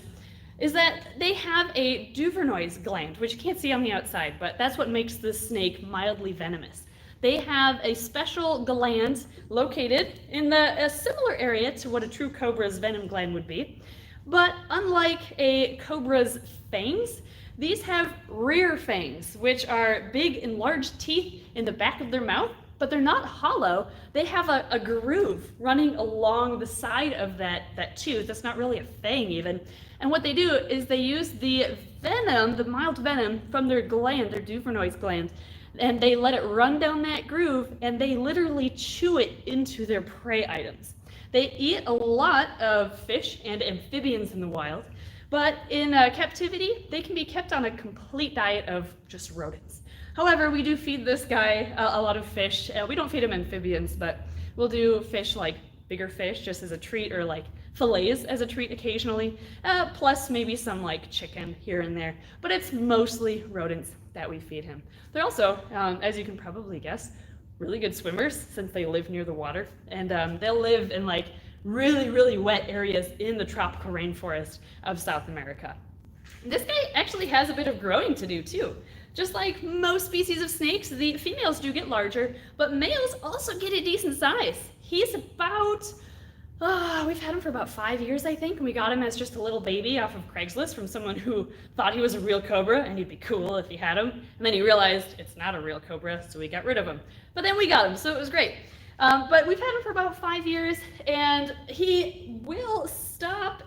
is that they have a Duvernoy's gland, which you can't see on the outside, but that's what makes this snake mildly venomous. They have a special gland located in a similar area to what a true cobra's venom gland would be. But unlike a cobra's fangs, these have rear fangs, which are big enlarged teeth in the back of their mouth, but they're not hollow. They have a groove running along the side of that tooth. That's not really a fang even. And what they do is they use the venom, the mild venom from their gland, their Duvernoy's gland, and they let it run down that groove, and they literally chew it into their prey items. They eat a lot of fish and amphibians in the wild, but in captivity, they can be kept on a complete diet of just rodents. However, we do feed this guy a lot of fish. We don't feed him amphibians, but we'll do fish like bigger fish just as a treat, or like fillets as a treat occasionally, plus maybe some like chicken here and there. But it's mostly rodents that we feed him. They're also, as you can probably guess, really good swimmers since they live near the water, and they'll live in like really, really wet areas in the tropical rainforest of South America. This guy actually has a bit of growing to do too. Just like most species of snakes, the females do get larger, but males also get a decent size. He's about, we've had him for about 5 years, I think, and we got him as just a little baby off of Craigslist from someone who thought he was a real cobra and he'd be cool if he had him. And then he realized it's not a real cobra, so we got rid of him. But then we got him, so it was great. But we've had him for about 5 years, and he will stop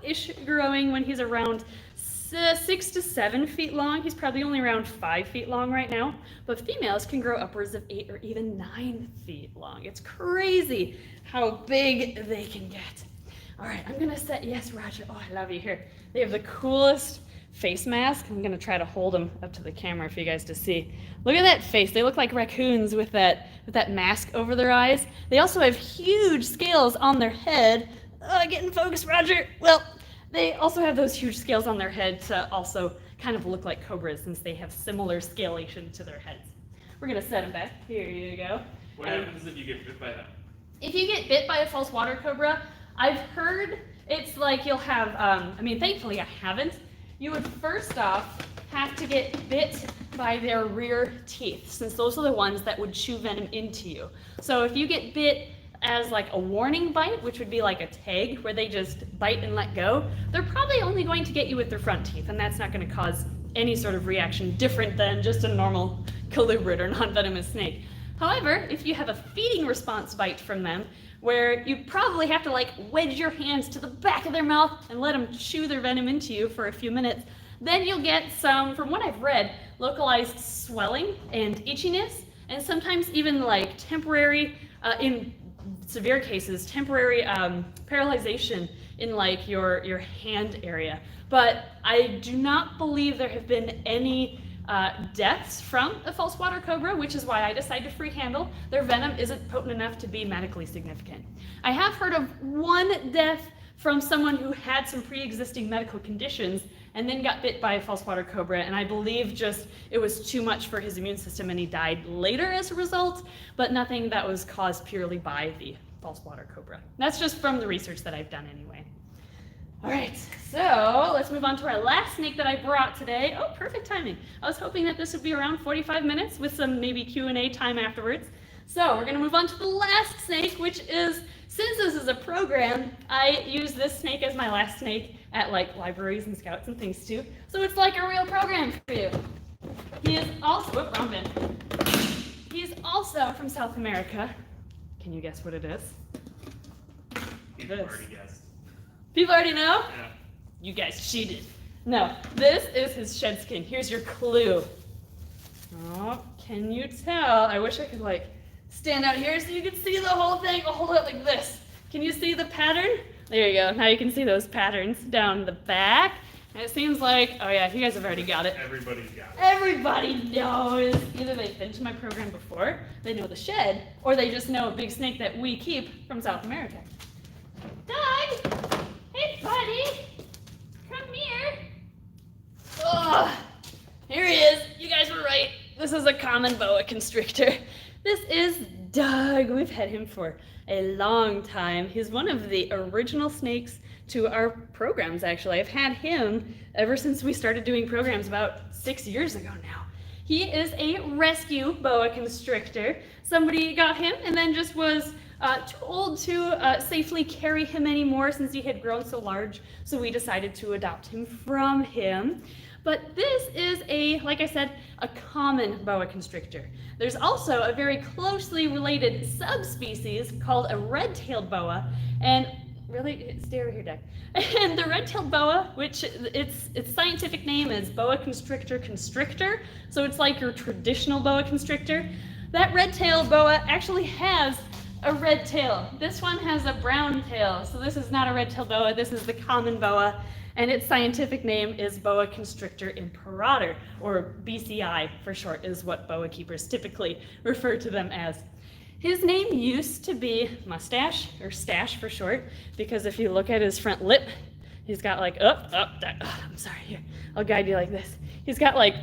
growing when he's around 6 to 7 feet long. He's probably only around 5 feet long right now, but females can grow upwards of 8 or even 9 feet long. It's crazy how big they can get. All right, I'm gonna set, yes, Roger, oh, I love you. Here, they have the coolest face mask. I'm gonna try to hold them up to the camera for you guys to see. Look at that face. They look like raccoons with that mask over their eyes. They also have huge scales on their head. Get in focus, Roger. Well, they also have those huge scales on their head to also kind of look like cobras, since they have similar scalation to their heads. We're gonna set them back. Here you go. What happens if you get bit by that? If you get bit by a false water cobra, I've heard it's like you'll have, I mean, thankfully I haven't. You would first off have to get bit by their rear teeth, since those are the ones that would chew venom into you. So if you get bit as like a warning bite, which would be like a tag where they just bite and let go, they're probably only going to get you with their front teeth, and that's not going to cause any sort of reaction different than just a normal colubrid or non-venomous snake. However, if you have a feeding response bite from them, where you probably have to like wedge your hands to the back of their mouth and let them chew their venom into you for a few minutes, then you'll get some, from what I've read, localized swelling and itchiness, and sometimes even like temporary, in severe cases, temporary paralyzation in like your hand area. But I do not believe there have been any deaths from a false water cobra, which is why I decided to free handle. Their venom isn't potent enough to be medically significant. I have heard of one death from someone who had some pre-existing medical conditions and then got bit by a false water cobra, and I believe just it was too much for his immune system and he died later as a result, but nothing that was caused purely by the false water cobra. That's just from the research that I've done anyway. All right, so let's move on to our last snake that I brought today. Oh, perfect timing. I was hoping that this would be around 45 minutes with some maybe Q&A time afterwards. So we're gonna move on to the last snake, which is, since this is a program, I use this snake as my last snake at like libraries and scouts and things too. So it's like a real program for you. He is also, wrong bin. He's also from South America. Can you guess what it is? People already guessed. People already know? Yeah. You guys cheated. No, this is his shed skin. Here's your clue. Oh, can you tell? I wish I could like stand out here so you could see the whole thing. I'll hold it like this. Can you see the pattern? There you go. Now you can see those patterns down the back. And it seems like, oh yeah, you guys have already got it. Everybody's got it. Everybody knows. Either they've been to my program before, they know the shed, or they just know a big snake that we keep from South America. Doug! Hey, buddy! Oh, here he is. You guys were right. This is a common boa constrictor. This is Doug. We've had him for a long time. He's one of the original snakes to our programs, actually. I've had him ever since we started doing programs about 6 years ago now. He is a rescue boa constrictor. Somebody got him and then just was too old to safely carry him anymore since he had grown so large, so we decided to adopt him from him. But this is like I said, a common boa constrictor. There's also a very closely related subspecies called a red-tailed boa, and really, stay over here, Doug. And the red-tailed boa, which its scientific name is boa constrictor constrictor, so it's like your traditional boa constrictor. That red-tailed boa actually has a red tail. This one has a brown tail, so this is not a red-tailed boa, this is the common boa, and its scientific name is boa constrictor imperator, or BCI for short is what boa keepers typically refer to them as. His name used to be Mustache, or Stash for short, because if you look at his front lip, he's got like, I'm sorry, here, I'll guide you like this. He's got like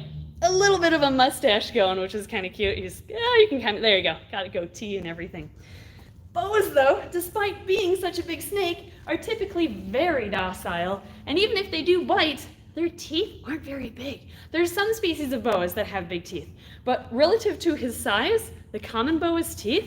a little bit of a mustache going, which is kind of cute. You can kind of, there you go, got a goatee and everything. Boas, though, despite being such a big snake, are typically very docile, and even if they do bite, their teeth aren't very big. There's some species of boas that have big teeth, but relative to his size, the common boa's teeth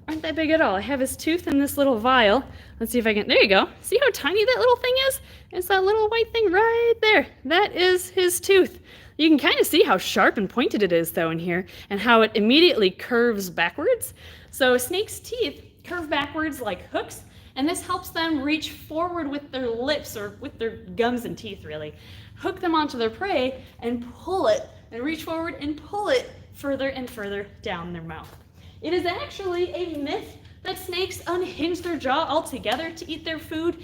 aren't that big at all. I have his tooth in this little vial. Let's see if I can, there you go. See how tiny that little thing is? It's that little white thing right there. That is his tooth. You can kind of see how sharp and pointed it is, though, in here, and how it immediately curves backwards. So a snake's teeth curve backwards like hooks, and this helps them reach forward with their lips, or with their gums and teeth, really. Hook them onto their prey and pull it, and reach forward and pull it further and further down their mouth. It is actually a myth that snakes unhinge their jaw altogether to eat their food.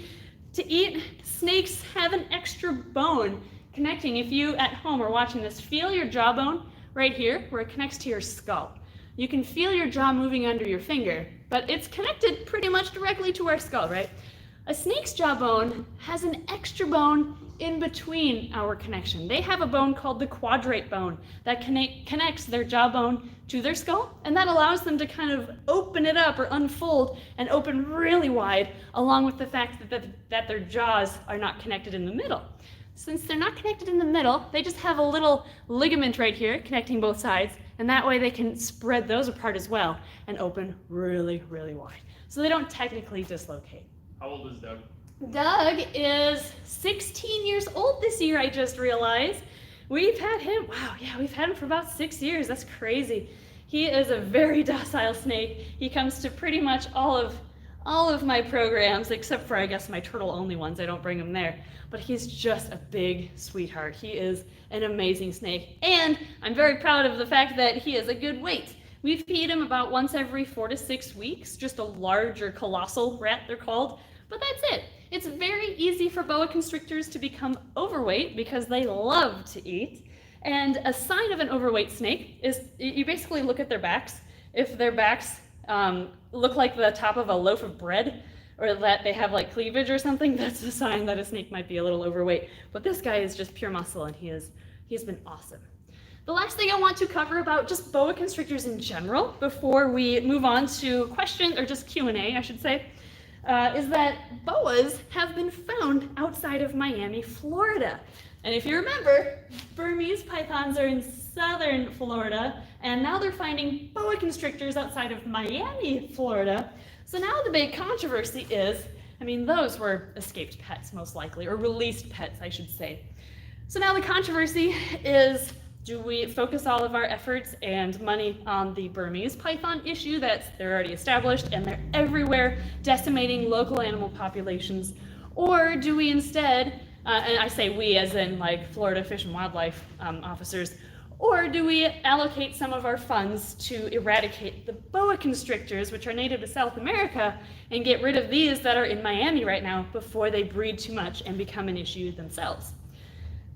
To eat, snakes have an extra bone connecting. If you at home are watching this, feel your jawbone right here where it connects to your skull. You can feel your jaw moving under your finger, but it's connected pretty much directly to our skull, right? A snake's jawbone has an extra bone in between our connection. They have a bone called the quadrate bone that connects their jawbone to their skull, and that allows them to kind of open it up or unfold and open really wide, along with the fact that their jaws are not connected in the middle. Since they're not connected in the middle, they just have a little ligament right here connecting both sides, and that way they can spread those apart as well and open really, really wide. So they don't technically dislocate. How old is Doug? Doug is 16 years old this year, I just realized. We've had him for about 6 years. That's crazy. He is a very docile snake. He comes to pretty much all of my programs, except for, I guess, my turtle-only ones. I don't bring him there. But he's just a big sweetheart. He is an amazing snake. And I'm very proud of the fact that he is a good weight. We feed him about once every 4 to 6 weeks, just a large or colossal rat, they're called. But that's it. It's very easy for boa constrictors to become overweight because they love to eat. And a sign of an overweight snake is you basically look at their backs. If their backs look like the top of a loaf of bread, or that they have like cleavage or something, that's a sign that a snake might be a little overweight. But this guy is just pure muscle, and he's been awesome. The last thing I want to cover about just boa constrictors in general, before we move on to questions, or just Q&A, I should say, is that boas have been found outside of Miami, Florida. And if you remember, Burmese pythons are in southern Florida, and now they're finding boa constrictors outside of Miami, Florida. So now the big controversy is, those were escaped pets most likely, or released pets, I should say. So now the controversy is, do we focus all of our efforts and money on the Burmese python issue they're already established and they're everywhere decimating local animal populations? Or do we instead, and I say we as in like Florida Fish and Wildlife officers, or do we allocate some of our funds to eradicate the boa constrictors, which are native to South America, and get rid of these that are in Miami right now before they breed too much and become an issue themselves?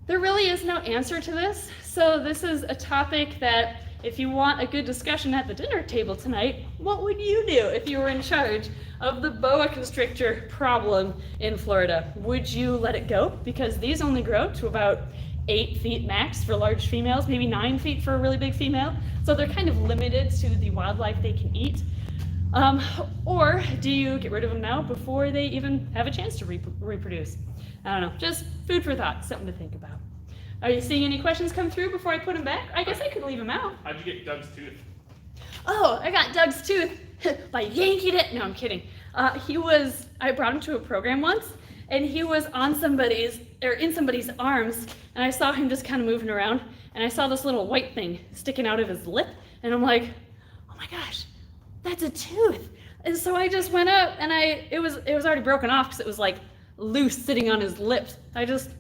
There really is no answer to this, so this is a topic that if you want a good discussion at the dinner table tonight, what would you do if you were in charge of the boa constrictor problem in Florida? Would you let it go? Because these only grow to about 8 feet max for large females, maybe 9 feet for a really big female. So they're kind of limited to the wildlife they can eat. Or do you get rid of them now before they even have a chance to reproduce? I don't know, just food for thought, something to think about. Are you seeing any questions come through before I put them back? I guess I could leave them out. How'd you get Doug's tooth? Oh, I got Doug's tooth by yanking it. No, I'm kidding. I brought him to a program once, and he was on in somebody's arms, and I saw him just kind of moving around, and I saw this little white thing sticking out of his lip, and I'm like, oh my gosh, that's a tooth. And so I just went up, and it was already broken off because it was like loose sitting on his lips. I just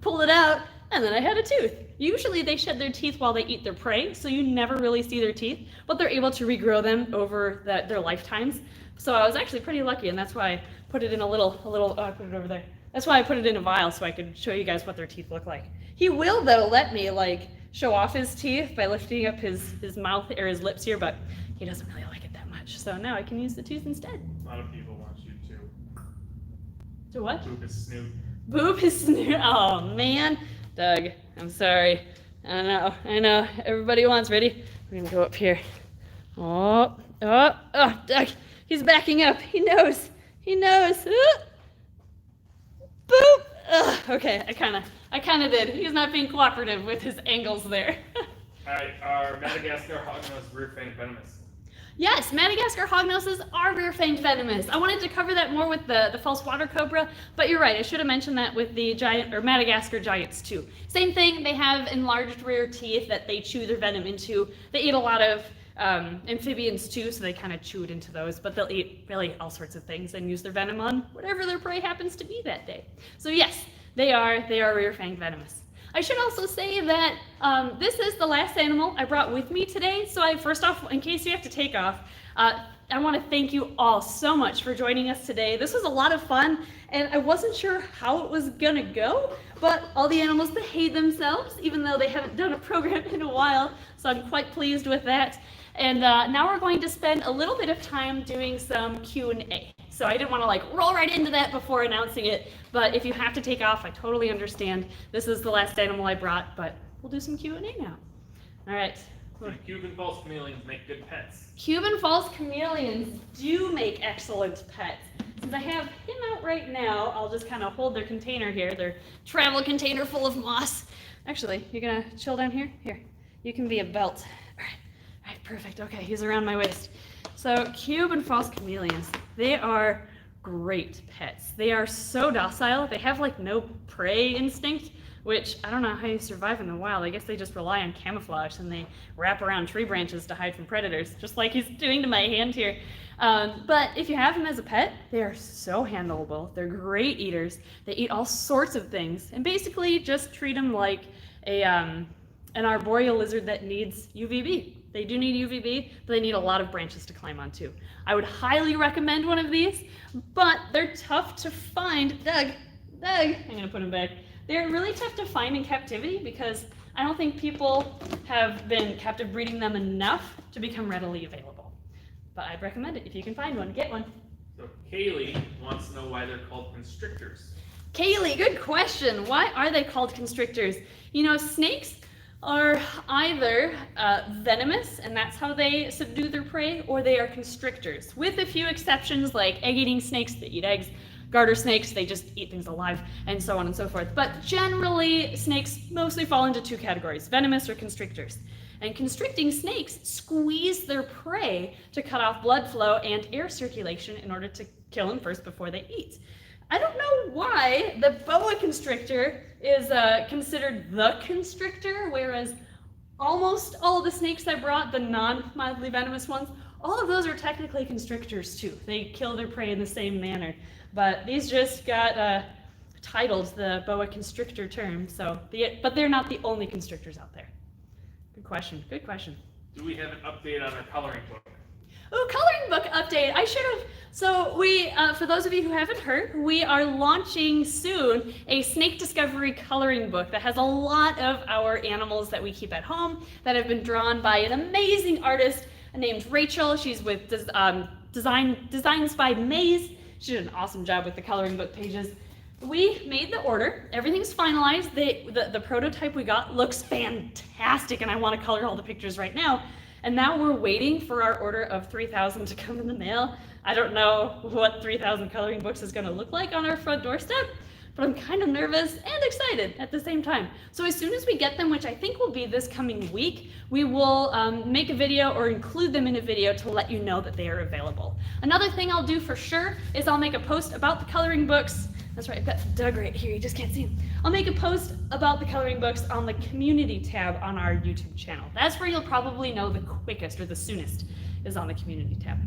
pulled it out, and then I had a tooth. Usually they shed their teeth while they eat their prey, so you never really see their teeth, but they're able to regrow them over their lifetimes. So I was actually pretty lucky, and that's why I put it in I put it over there. That's why I put it in a vial so I could show you guys what their teeth look like. He will, though, let me show off his teeth by lifting up his mouth or his lips here, but he doesn't really like it that much. So now I can use the tooth instead. A lot of people want you to. To what? Boop his snoot. Boop his snoot. Oh, man. Doug, I'm sorry. I know. Everybody wants. Ready? We're going to go up here. Oh, Doug. He's backing up. He knows. Boop. Okay, I kind of did. He's not being cooperative with his angles there. Alright, are Madagascar hognose rear-fanged venomous? Yes, Madagascar hognoses are rear-fanged venomous. I wanted to cover that more with the false water cobra, but you're right. I should have mentioned that with the Madagascar giants too. Same thing. They have enlarged rear teeth that they chew their venom into. They eat a lot of amphibians too, so they kind of chew it into those, but they'll eat really all sorts of things and use their venom on whatever their prey happens to be that day. So yes, they are rear-fanged venomous. I should also say that this is the last animal I brought with me today, so first off, in case you have to take off, I want to thank you all so much for joining us today. This was a lot of fun, and I wasn't sure how it was gonna go, but all the animals behaved themselves, even though they haven't done a program in a while, so I'm quite pleased with that. And now we're going to spend a little bit of time doing some Q&A. So I didn't want to roll right into that before announcing it, but if you have to take off, I totally understand. This is the last animal I brought, but we'll do some Q&A now. All right. Cuban false chameleons make good pets. Cuban false chameleons do make excellent pets. Since I have him out right now, I'll just kind of hold their container here, their travel container full of moss. Actually, you're gonna chill down here? Here, you can be a belt. All right, perfect. Okay, he's around my waist. So Cuban false chameleons, they are great pets. They are so docile. They have no prey instinct, which I don't know how you survive in the wild. I guess they just rely on camouflage and they wrap around tree branches to hide from predators, just like he's doing to my hand here. But if you have them as a pet, they are so handleable. They're great eaters. They eat all sorts of things, and basically just treat them like an arboreal lizard that needs UVB. They do need UVB, but they need a lot of branches to climb on too. I would highly recommend one of these, but they're tough to find. Doug, I'm gonna put him back. They're really tough to find in captivity because I don't think people have been captive breeding them enough to become readily available. But I'd recommend it. If you can find one, get one. So Kaylee wants to know why they're called constrictors. Kaylee, good question. Why are they called constrictors? Snakes are either venomous, and that's how they subdue their prey, or they are constrictors, with a few exceptions like egg-eating snakes that eat eggs, garter snakes, they just eat things alive, and so on and so forth. But generally, snakes mostly fall into two categories, venomous or constrictors. And constricting snakes squeeze their prey to cut off blood flow and air circulation in order to kill them first before they eat. I don't know why the boa constrictor is considered the constrictor, whereas almost all of the snakes I brought, the non-mildly venomous ones, all of those are technically constrictors too. They kill their prey in the same manner. But these just got titled the boa constrictor term, but they're not the only constrictors out there. Good question. Do we have an update on our coloring book? Oh, coloring book update. I should have. So we, for those of you who haven't heard, we are launching soon a snake discovery coloring book that has a lot of our animals that we keep at home that have been drawn by an amazing artist named Rachel. She's with Designs by Maze. She did an awesome job with the coloring book pages. we made the order. Everything's finalized. The prototype we got looks fantastic, and I want to color all the pictures right now. And now we're waiting for our order of 3,000 to come in the mail. I don't know what 3,000 coloring books is going to look like on our front doorstep, but I'm kind of nervous and excited at the same time. So as soon as we get them, which I think will be this coming week, we will make a video or include them in a video to let you know that they are available. Another thing I'll do for sure is I'll make a post about the coloring books. That's right, I've got Doug right here, you just can't see him. I'll make a post about the coloring books on the community tab on our YouTube channel. That's where you'll probably know the quickest or the soonest, is on the community tab.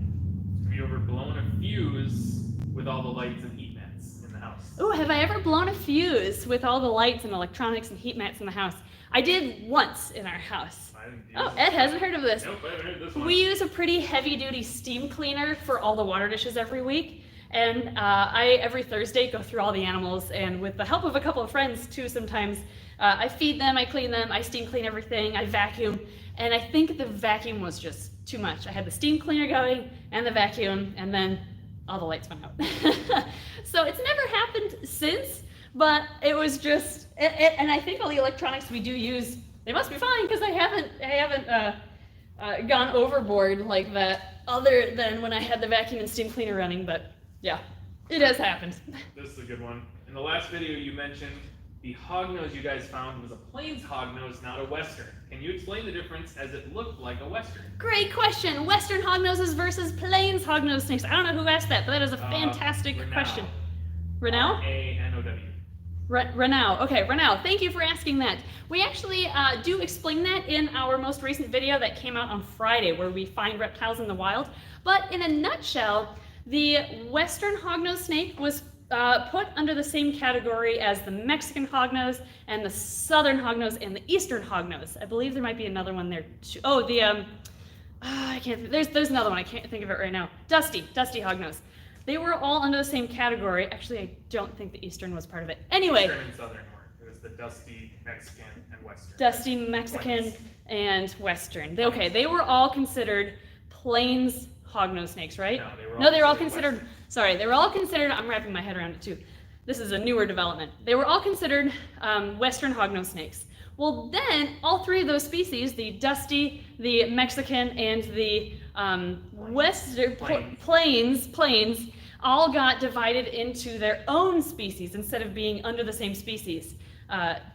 Have you ever blown a fuse with all the lights and heat mats in the house? Oh, have I ever blown a fuse with all the lights and electronics and heat mats in the house? I did once in our house. Oh, Ed hasn't heard of this. Nope, I haven't heard this one. We use a pretty heavy-duty steam cleaner for all the water dishes every week. And I, every Thursday, go through all the animals, and with the help of a couple of friends too sometimes, I feed them, I clean them, I steam clean everything, I vacuum, and I think the vacuum was just too much. I had the steam cleaner going, and the vacuum, and then all the lights went out. So it's never happened since, but it was just, and I think all the electronics we do use, they must be fine, because I haven't gone overboard like that, other than when I had the vacuum and steam cleaner running, but yeah, it has happened. This is a good one. In the last video you mentioned the hognose you guys found was a plains hognose, not a western. Can you explain the difference, as it looked like a western? Great question. Western hognoses versus plains hognose snakes. I don't know who asked that, but that is a fantastic question. Renau? R-A-N-O-W. Renau. Okay, Renau, thank you for asking that. We actually do explain that in our most recent video that came out on Friday, where we find reptiles in the wild. But in a nutshell, the western hognose snake was put under the same category as the Mexican hognose and the southern hognose and the eastern hognose. I believe there might be another one there too. Oh, the I can't. There's another one. I can't think of it right now. Dusty hognose. They were all under the same category. Actually, I don't think the eastern was part of it. Anyway. Eastern and southern were. It was the dusty Mexican and western. Dusty Mexican and western. They were all considered plains hognose snakes, right? No, they were all considered. Sorry, they were all considered. I'm wrapping my head around it too. This is a newer development. They were all considered western hognose snakes. Well, then all three of those species, the dusty, the Mexican, and the western plains, all got divided into their own species instead of being under the same species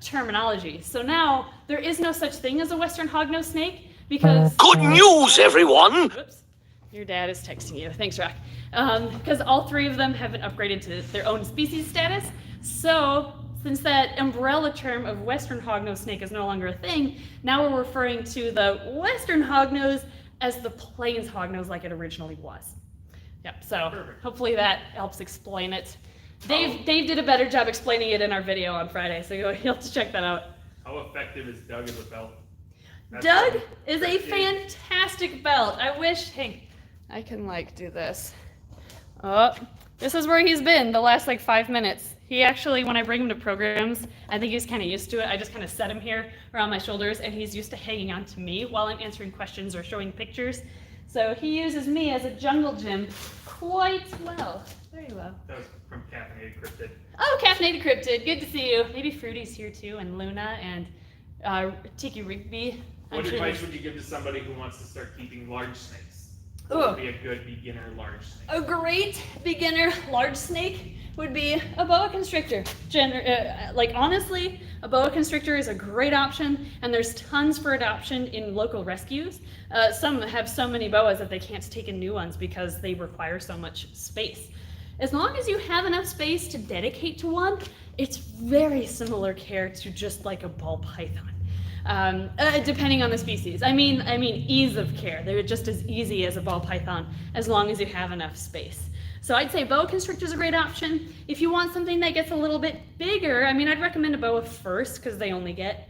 terminology. So now there is no such thing as a western hognose snake because. Good news, everyone! Whoops. Your dad is texting you. Thanks, Rock. Because all three of them have been upgraded to their own species status. So, since that umbrella term of western hognose snake is no longer a thing, now we're referring to the western hognose as the plains hognose like it originally was. Yep, so Perfect. Hopefully that helps explain it. Dave did a better job explaining it in our video on Friday, so you'll have to check that out. How effective is Doug as a belt? Doug is a fantastic belt. I wish, hey, I can do this. Oh, this is where he's been the last 5 minutes. He actually, when I bring him to programs, I think he's kind of used to it. I just kind of set him here around my shoulders, and he's used to hanging on to me while I'm answering questions or showing pictures. So he uses me as a jungle gym quite well, very well. That was from Caffeinated Cryptid. Oh, Caffeinated Cryptid, good to see you. Maybe Fruity's here too, and Luna, and Tiki Rigby. What advice would you give to somebody who wants to start keeping large snakes? Ooh. What would be a good beginner large snake? A great beginner large snake would be a boa constrictor. Honestly, a boa constrictor is a great option, and there's tons for adoption in local rescues. Some have so many boas that they can't take in new ones because they require so much space. As long as you have enough space to dedicate to one, it's very similar care to just like a ball python. Depending on the species. I mean ease of care. They're just as easy as a ball python as long as you have enough space. So I'd say boa constrictor is a great option. If you want something that gets a little bit bigger, I'd recommend a boa first because they only get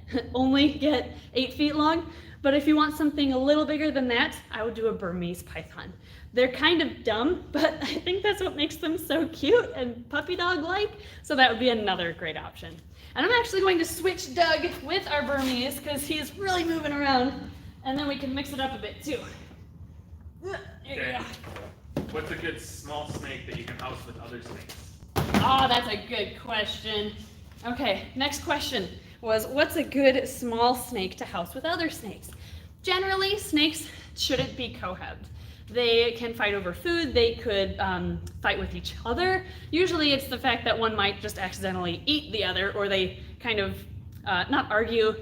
8 feet long. But if you want something a little bigger than that, I would do a Burmese python. They're kind of dumb, but I think that's what makes them so cute and puppy dog-like. So that would be another great option. And I'm actually going to switch Doug with our Burmese because he's really moving around. And then we can mix it up a bit too. There you go. What's a good small snake that you can house with other snakes? Oh, that's a good question. Okay, next question was, what's a good small snake to house with other snakes? Generally, snakes shouldn't be cohabbed. They can fight over food, they could fight with each other. Usually it's the fact that one might just accidentally eat the other, or they kind of, not argue,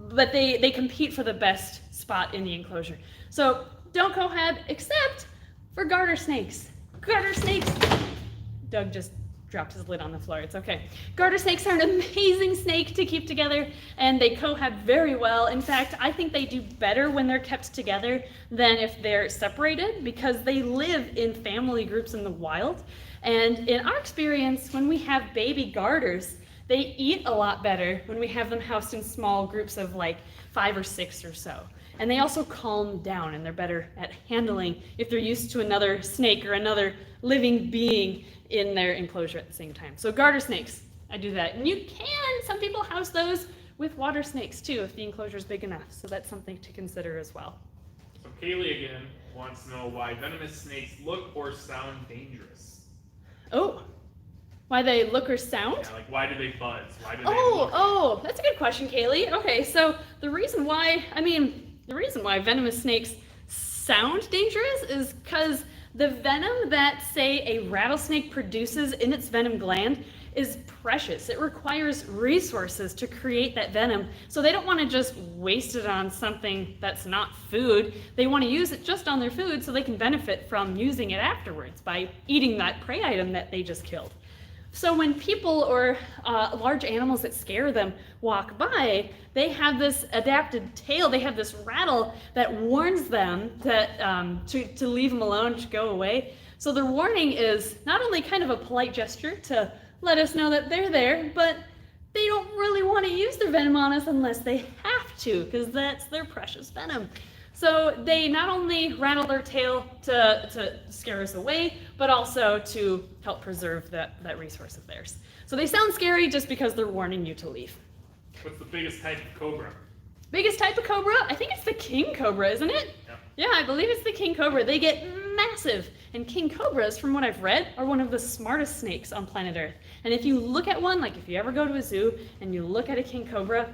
but they compete for the best spot in the enclosure. So don't cohab except for garter snakes. Garter snakes, Doug just dropped his lid on the floor, it's okay. Garter snakes are an amazing snake to keep together, and they cohab very well. In fact, I think they do better when they're kept together than if they're separated, because they live in family groups in the wild. And in our experience, when we have baby garters, they eat a lot better when we have them housed in small groups of like 5 or 6 or so. And they also calm down, and they're better at handling if they're used to another snake or another living being in their enclosure at the same time. So garter snakes, I do that. And you can, some people house those with water snakes too, if the enclosure is big enough. So that's something to consider as well. So Kaylee again wants to know why venomous snakes look or sound dangerous. Oh, why they look or sound? Yeah, like why do they buzz? Why do they Oh, that's a good question, Kaylee. Okay, so the reason why venomous snakes sound dangerous is because the venom that, say, a rattlesnake produces in its venom gland is precious. It requires resources to create that venom. So they don't want to just waste it on something that's not food. They want to use it just on their food so they can benefit from using it afterwards by eating that prey item that they just killed. So when people or large animals that scare them walk by, they have this adapted tail, they have this rattle that warns them that, to leave them alone, to go away. So their warning is not only kind of a polite gesture to let us know that they're there, but they don't really want to use their venom on us unless they have to, because that's their precious venom. So they not only rattle their tail to scare us away, but also to help preserve that resource of theirs. So they sound scary just because they're warning you to leave. What's the biggest type of cobra? Biggest type of cobra? I think it's the king cobra, isn't it? Yeah, I believe it's the king cobra. They get massive. And king cobras, from what I've read, are one of the smartest snakes on planet Earth. And if you look at one, like if you ever go to a zoo and you look at a king cobra,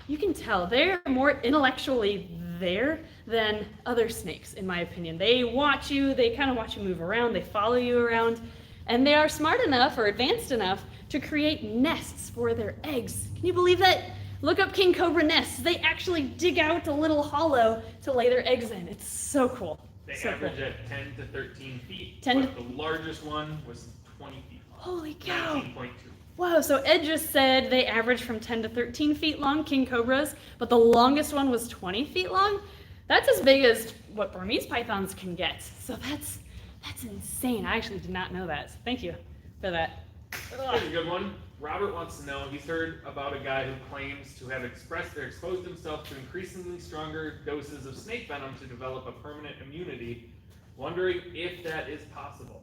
you can tell they're more intellectually there than other snakes, in my opinion. They watch you, they kind of watch you move around, they follow you around, and they are smart enough or advanced enough to create nests for their eggs. Can you believe that? Look up king cobra nests. They actually dig out a little hollow to lay their eggs in. It's so cool. They so average cool. at 10 to 13 feet. 10 but the largest one was 20 feet long. Holy cow. 19.2. Wow, so Ed just said they average from 10 to 13 feet long, king cobras, but the longest one was 20 feet long? That's as big as what Burmese pythons can get. So that's insane. I actually did not know that. So thank you for that. Here's a good one. Robert wants to know, he's heard about a guy who claims to have expressed or exposed himself to increasingly stronger doses of snake venom to develop a permanent immunity. Wondering if that is possible.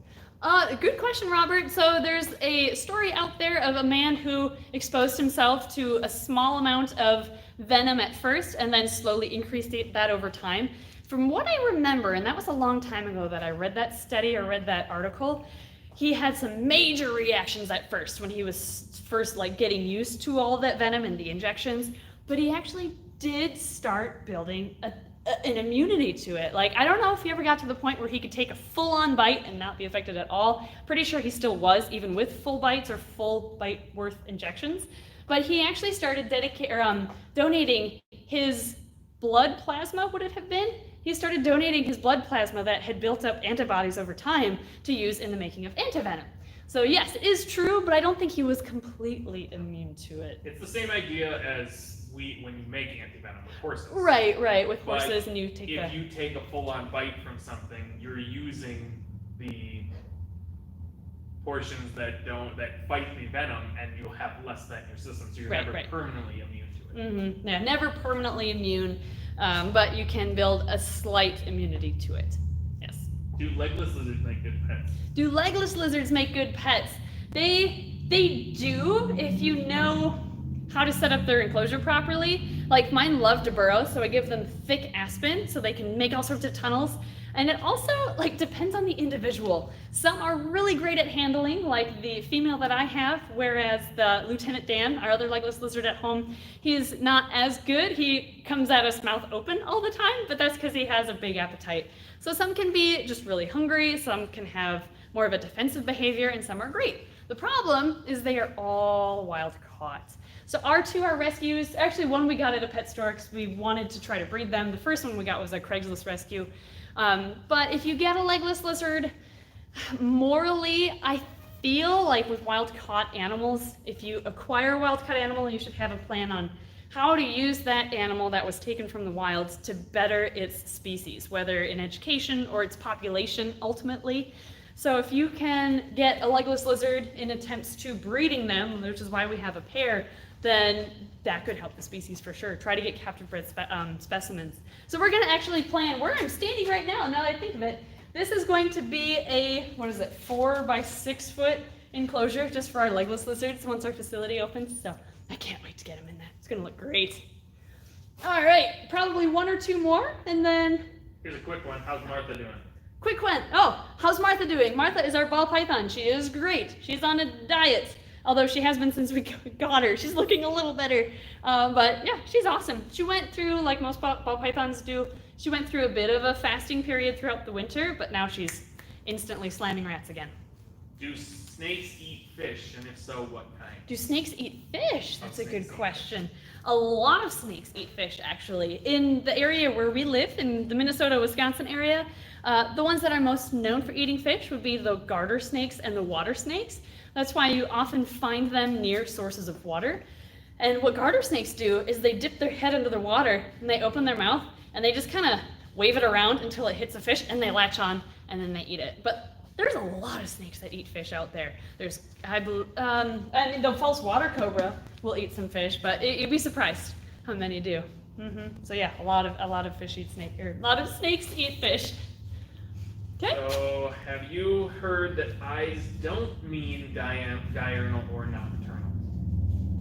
Good question, Robert. So there's a story out there of a man who exposed himself to a small amount of venom at first and then slowly increased that over time. From what I remember, and that was a long time ago that I read that study or read that article, he had some major reactions at first when he was first like getting used to all of that venom and the injections, but he actually did start building an immunity to it. Like, I don't know if he ever got to the point where he could take a full-on bite and not be affected at all. Pretty sure he still was, even with full bites or full bite worth injections. But he actually started donating his blood plasma, would it have been? He started donating his blood plasma that had built up antibodies over time to use in the making of antivenom. So yes, it is true, but I don't think he was completely immune to it. It's the same idea as when you make antivenom with horses. Right, with But horses, and you take if you take a full-on bite from something, you're using the portions that fight the venom, and you'll have less of that in your system, so you're never permanently immune to it. Mm-hmm. Yeah, never permanently immune, but you can build a slight immunity to it. Yes. Do legless lizards make good pets? Do legless lizards make good pets? They do, if you know how to set up their enclosure properly. Like, mine love to burrow, so I give them thick aspen so they can make all sorts of tunnels. And it also like depends on the individual. Some are really great at handling, like the female that I have, whereas the Lieutenant Dan, our other legless lizard at home, he's not as good. He comes at us mouth open all the time, but that's because he has a big appetite. So some can be just really hungry, some can have more of a defensive behavior, and some are great. The problem is they are all wild caught. So our two are rescues. Actually, one we got at a pet store because we wanted to try to breed them. The first one we got was a Craigslist rescue. But if you get a legless lizard, morally, I feel like with wild caught animals, if you acquire a wild caught animal, you should have a plan on how to use that animal that was taken from the wilds to better its species, whether in education or its population ultimately. So if you can get a legless lizard in attempts to breeding them, which is why we have a pair, then that could help the species for sure. Try to get captive bred specimens. So we're gonna actually plan, where I'm standing right now that I think of it, this is going to be a, 4 by 6 foot enclosure just for our legless lizards once our facility opens. So I can't wait to get them in there. It's gonna look great. All right, probably one or two more, and then. Here's a quick one. How's Martha doing? Quick one. Oh, how's Martha doing? Martha is our ball python. She is great. She's on a diet, although she has been since we got her. She's looking a little better, but yeah, she's awesome. She went through, like most ball pythons do, she went through a bit of a fasting period throughout the winter, but now she's instantly slamming rats again. Do snakes eat fish, and if so, what kind? Do snakes eat fish? That's a good question. A lot of snakes eat fish, actually. In the area where we live, in the Minnesota-Wisconsin area, the ones that are most known for eating fish would be the garter snakes and the water snakes. That's why you often find them near sources of water. And what garter snakes do is they dip their head under the water and they open their mouth and they just kind of wave it around until it hits a fish and they latch on and then they eat it. But there's a lot of snakes that eat fish out there. There's, I mean, the false water cobra will eat some fish, but you'd be surprised how many do. So yeah, a lot of fish eat snake, or a lot of snakes eat fish. Okay. So, have you heard that eyes don't mean diurnal or nocturnal?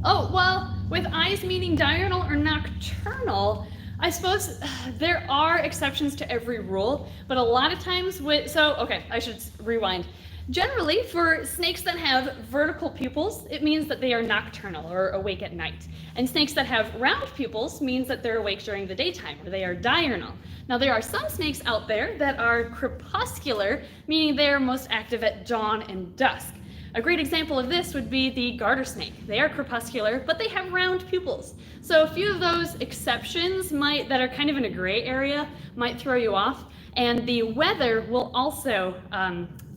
Oh, well, with eyes meaning diurnal or nocturnal, I suppose there are exceptions to every rule, but a lot of times I should rewind. Generally, for snakes that have vertical pupils, it means that they are nocturnal or awake at night. And snakes that have round pupils means that they're awake during the daytime, or they are diurnal. Now, there are some snakes out there that are crepuscular, meaning they are most active at dawn and dusk. A great example of this would be the garter snake. They are crepuscular, but they have round pupils. So a few of those exceptions that are kind of in a gray area might throw you off, and the weather will also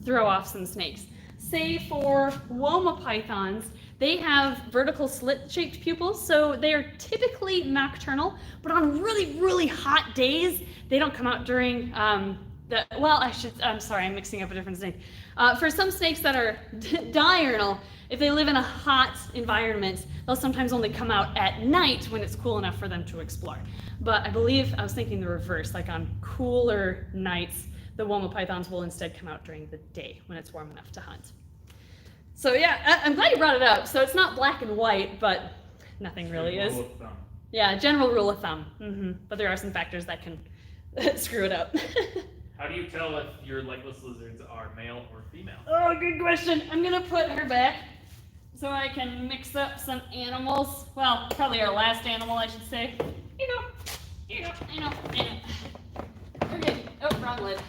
throw off some snakes. Say for Woma pythons, they have vertical slit-shaped pupils, so they are typically nocturnal, but on really, really hot days, they don't come out during I'm sorry, I'm mixing up a different snake. For some snakes that are diurnal, if they live in a hot environment, they'll sometimes only come out at night when it's cool enough for them to explore. But I believe I was thinking the reverse, like on cooler nights, the Woma pythons will instead come out during the day when it's warm enough to hunt. So yeah, I'm glad you brought it up. So it's not black and white, but nothing really is. Rule of thumb. Yeah, general rule of thumb. But there are some factors that can screw it up. How do you tell if your legless lizards are male or female? Oh, good question. I'm gonna put her back so I can mix up some animals. Well, probably our last animal, I should say. Here you go. Here you go. I know. Okay. Oh, wrong lid.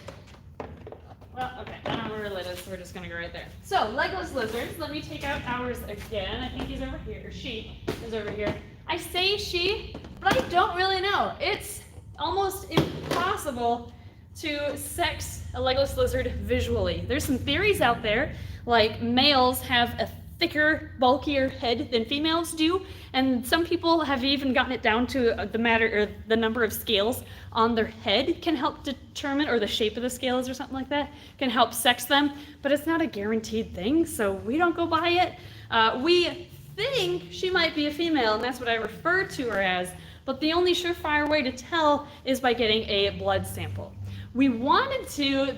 Well, okay. I don't know where the lid is, so we're just gonna go right there. So, legless lizards. Let me take out ours again. I think he's over here. Or she is over here. I say she, but I don't really know. It's almost impossible to sex a legless lizard visually. There's some theories out there, like males have a thicker, bulkier head than females do, and some people have even gotten it down to the number of scales on their head can help determine, or the shape of the scales or something like that, can help sex them, but it's not a guaranteed thing, so we don't go by it. We think she might be a female, and that's what I refer to her as, but the only surefire way to tell is by getting a blood sample. We wanted to,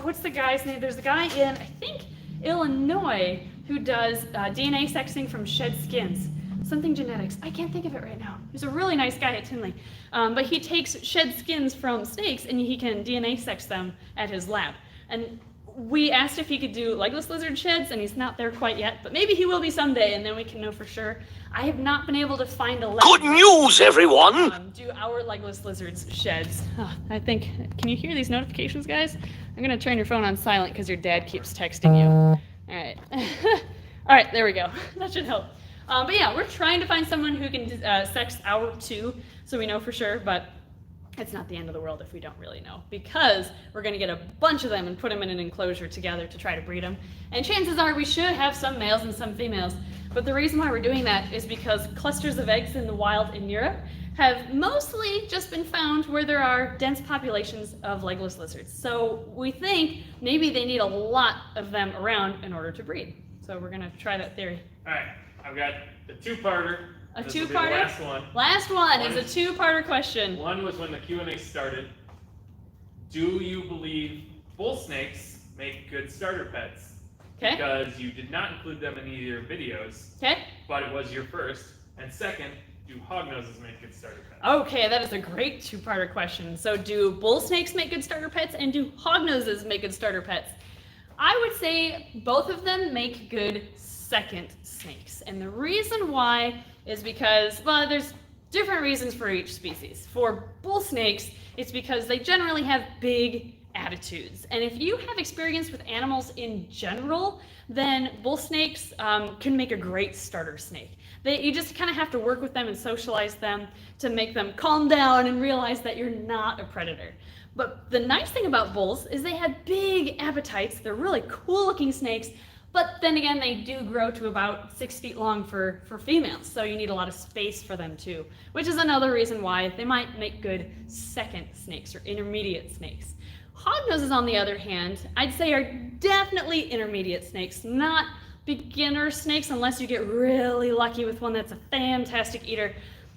what's the guy's name? There's a guy in, I think, Illinois who does DNA sexing from shed skins. something genetics. I can't think of it right now. He's a really nice guy at Tinley. But he takes shed skins from snakes and he can DNA sex them at his lab. And we asked if he could do legless lizard sheds, and he's not there quite yet, but maybe he will be someday, and then we can know for sure. I have not been able to find a lab. Good news, everyone! Do our legless lizards sheds. I think, can you hear these notifications, guys? I'm gonna turn your phone on silent because your dad keeps texting you. All right. All right, there we go. That should help. But yeah, we're trying to find someone who can sex our two, so we know for sure, but it's not the end of the world if we don't really know, because we're going to get a bunch of them and put them in an enclosure together to try to breed them. And chances are we should have some males and some females. But the reason why we're doing that is because clusters of eggs in the wild in Europe have mostly just been found where there are dense populations of legless lizards. So we think maybe they need a lot of them around in order to breed. So we're going to try that theory. All right, I've got the two-parter. A This will be the two-parter? last one. Last one is a two-parter question. One was when the Q&A started. Do you believe bull snakes make good starter pets? Okay. Because you did not include them in either your videos, Okay. but it was your first. And second, do hognoses make good starter pets? Okay, that is a great two-parter question. So do bull snakes make good starter pets, and do hognoses make good starter pets? I would say both of them make good second snakes. And the reason why is because, well, there's different reasons for each species. For bull snakes, it's because they generally have big attitudes. And if you have experience with animals in general, then bull snakes can make a great starter snake. You just kind of have to work with them and socialize them to make them calm down and realize that you're not a predator. But the nice thing about bulls is they have big appetites. They're really cool looking snakes, but then again, they do grow to about 6 feet long for females, so you need a lot of space for them too, which is another reason why they might make good second snakes or intermediate snakes. Hognoses, on the other hand, I'd say are definitely intermediate snakes, not beginner snakes unless you get really lucky with one that's a fantastic eater.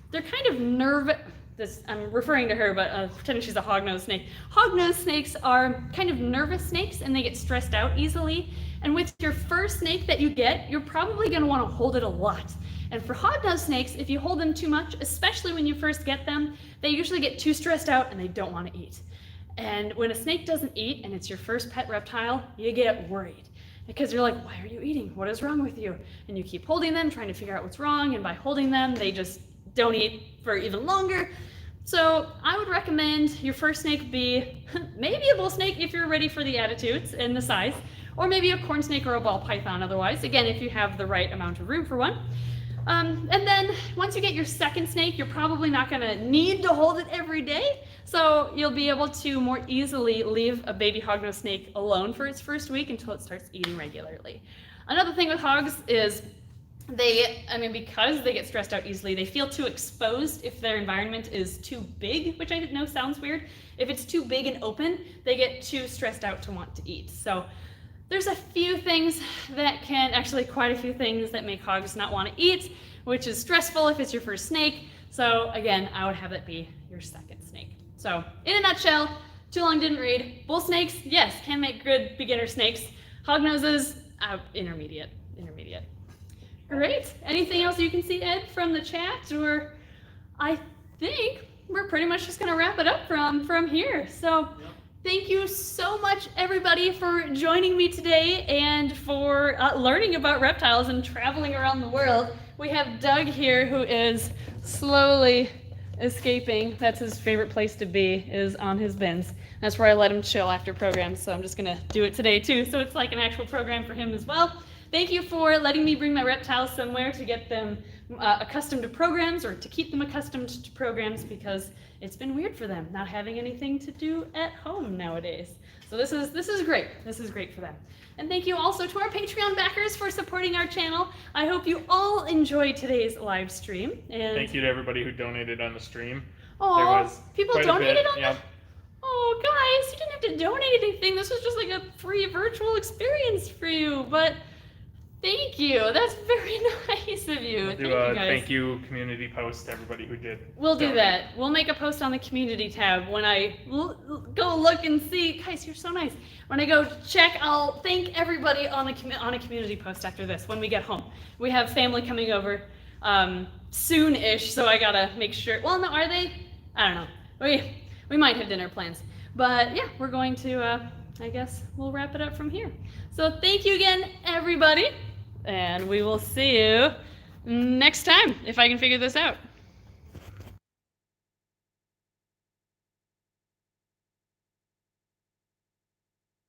They're kind of nervous. I'm referring to her, but pretending she's a hognose snake. Hognose snakes are kind of nervous snakes, and they get stressed out easily. And with your first snake that you get, you're probably going to want to hold it a lot. And for hognose snakes, if you hold them too much, especially when you first get them, they usually get too stressed out and they don't want to eat. And when a snake doesn't eat and it's your first pet reptile, you get worried. Because you're like, why are you eating? What is wrong with you? And you keep holding them, trying to figure out what's wrong, and by holding them, they just don't eat for even longer. So I would recommend your first snake be maybe a bull snake if you're ready for the attitudes and the size, or maybe a corn snake or a ball python otherwise, again, if you have the right amount of room for one. And then once you get your second snake, you're probably not gonna need to hold it every day, so you'll be able to more easily leave a baby hognose snake alone for its first week until it starts eating regularly. Another thing with hogs is because they get stressed out easily, they feel too exposed if their environment is too big, which I know sounds weird. If it's too big and open, they get too stressed out to want to eat. So there's a few things that quite a few things that make hogs not want to eat, which is stressful if it's your first snake. So again, I would have that be your second snake. So in a nutshell, too long didn't read. Bull snakes, yes, can make good beginner snakes. Hognoses, intermediate. Great. Anything else you can see, Ed, from the chat? Or I think we're pretty much just gonna wrap it up from here. So thank you so much, everybody, for joining me today and for learning about reptiles and traveling around the world. We have Doug here, who is slowly escaping. That's his favorite place to be, is on his bins. That's where I let him chill after programs, so I'm just gonna do it today too. So it's like an actual program for him as well. Thank you for letting me bring my reptiles somewhere to get them accustomed to programs, or to keep them accustomed to programs, because it's been weird for them not having anything to do at home nowadays. So this is great. This is great for them. And thank you also to our Patreon backers for supporting our channel. I hope you all enjoyed today's live stream. And Thank you to everybody who donated on the stream. oh, people quite a donated bit, on yeah. that? Oh, guys, you didn't have to donate anything. This was just like a free virtual experience for you. But thank you. That's very nice of you. We'll do Thank you, a guys. thank you community post to everybody who did. We'll do donate. that. We'll make a post on the community tab when I go look and see. Guys, you're so nice. When I go check, I'll thank everybody on a community post after this when we get home. We have family coming over soon-ish, so I gotta make sure. Well, no, are they? I don't know. We might have dinner plans. But yeah, we're going to, I guess we'll wrap it up from here. So thank you again, everybody, and we will see you next time, if I can figure this out.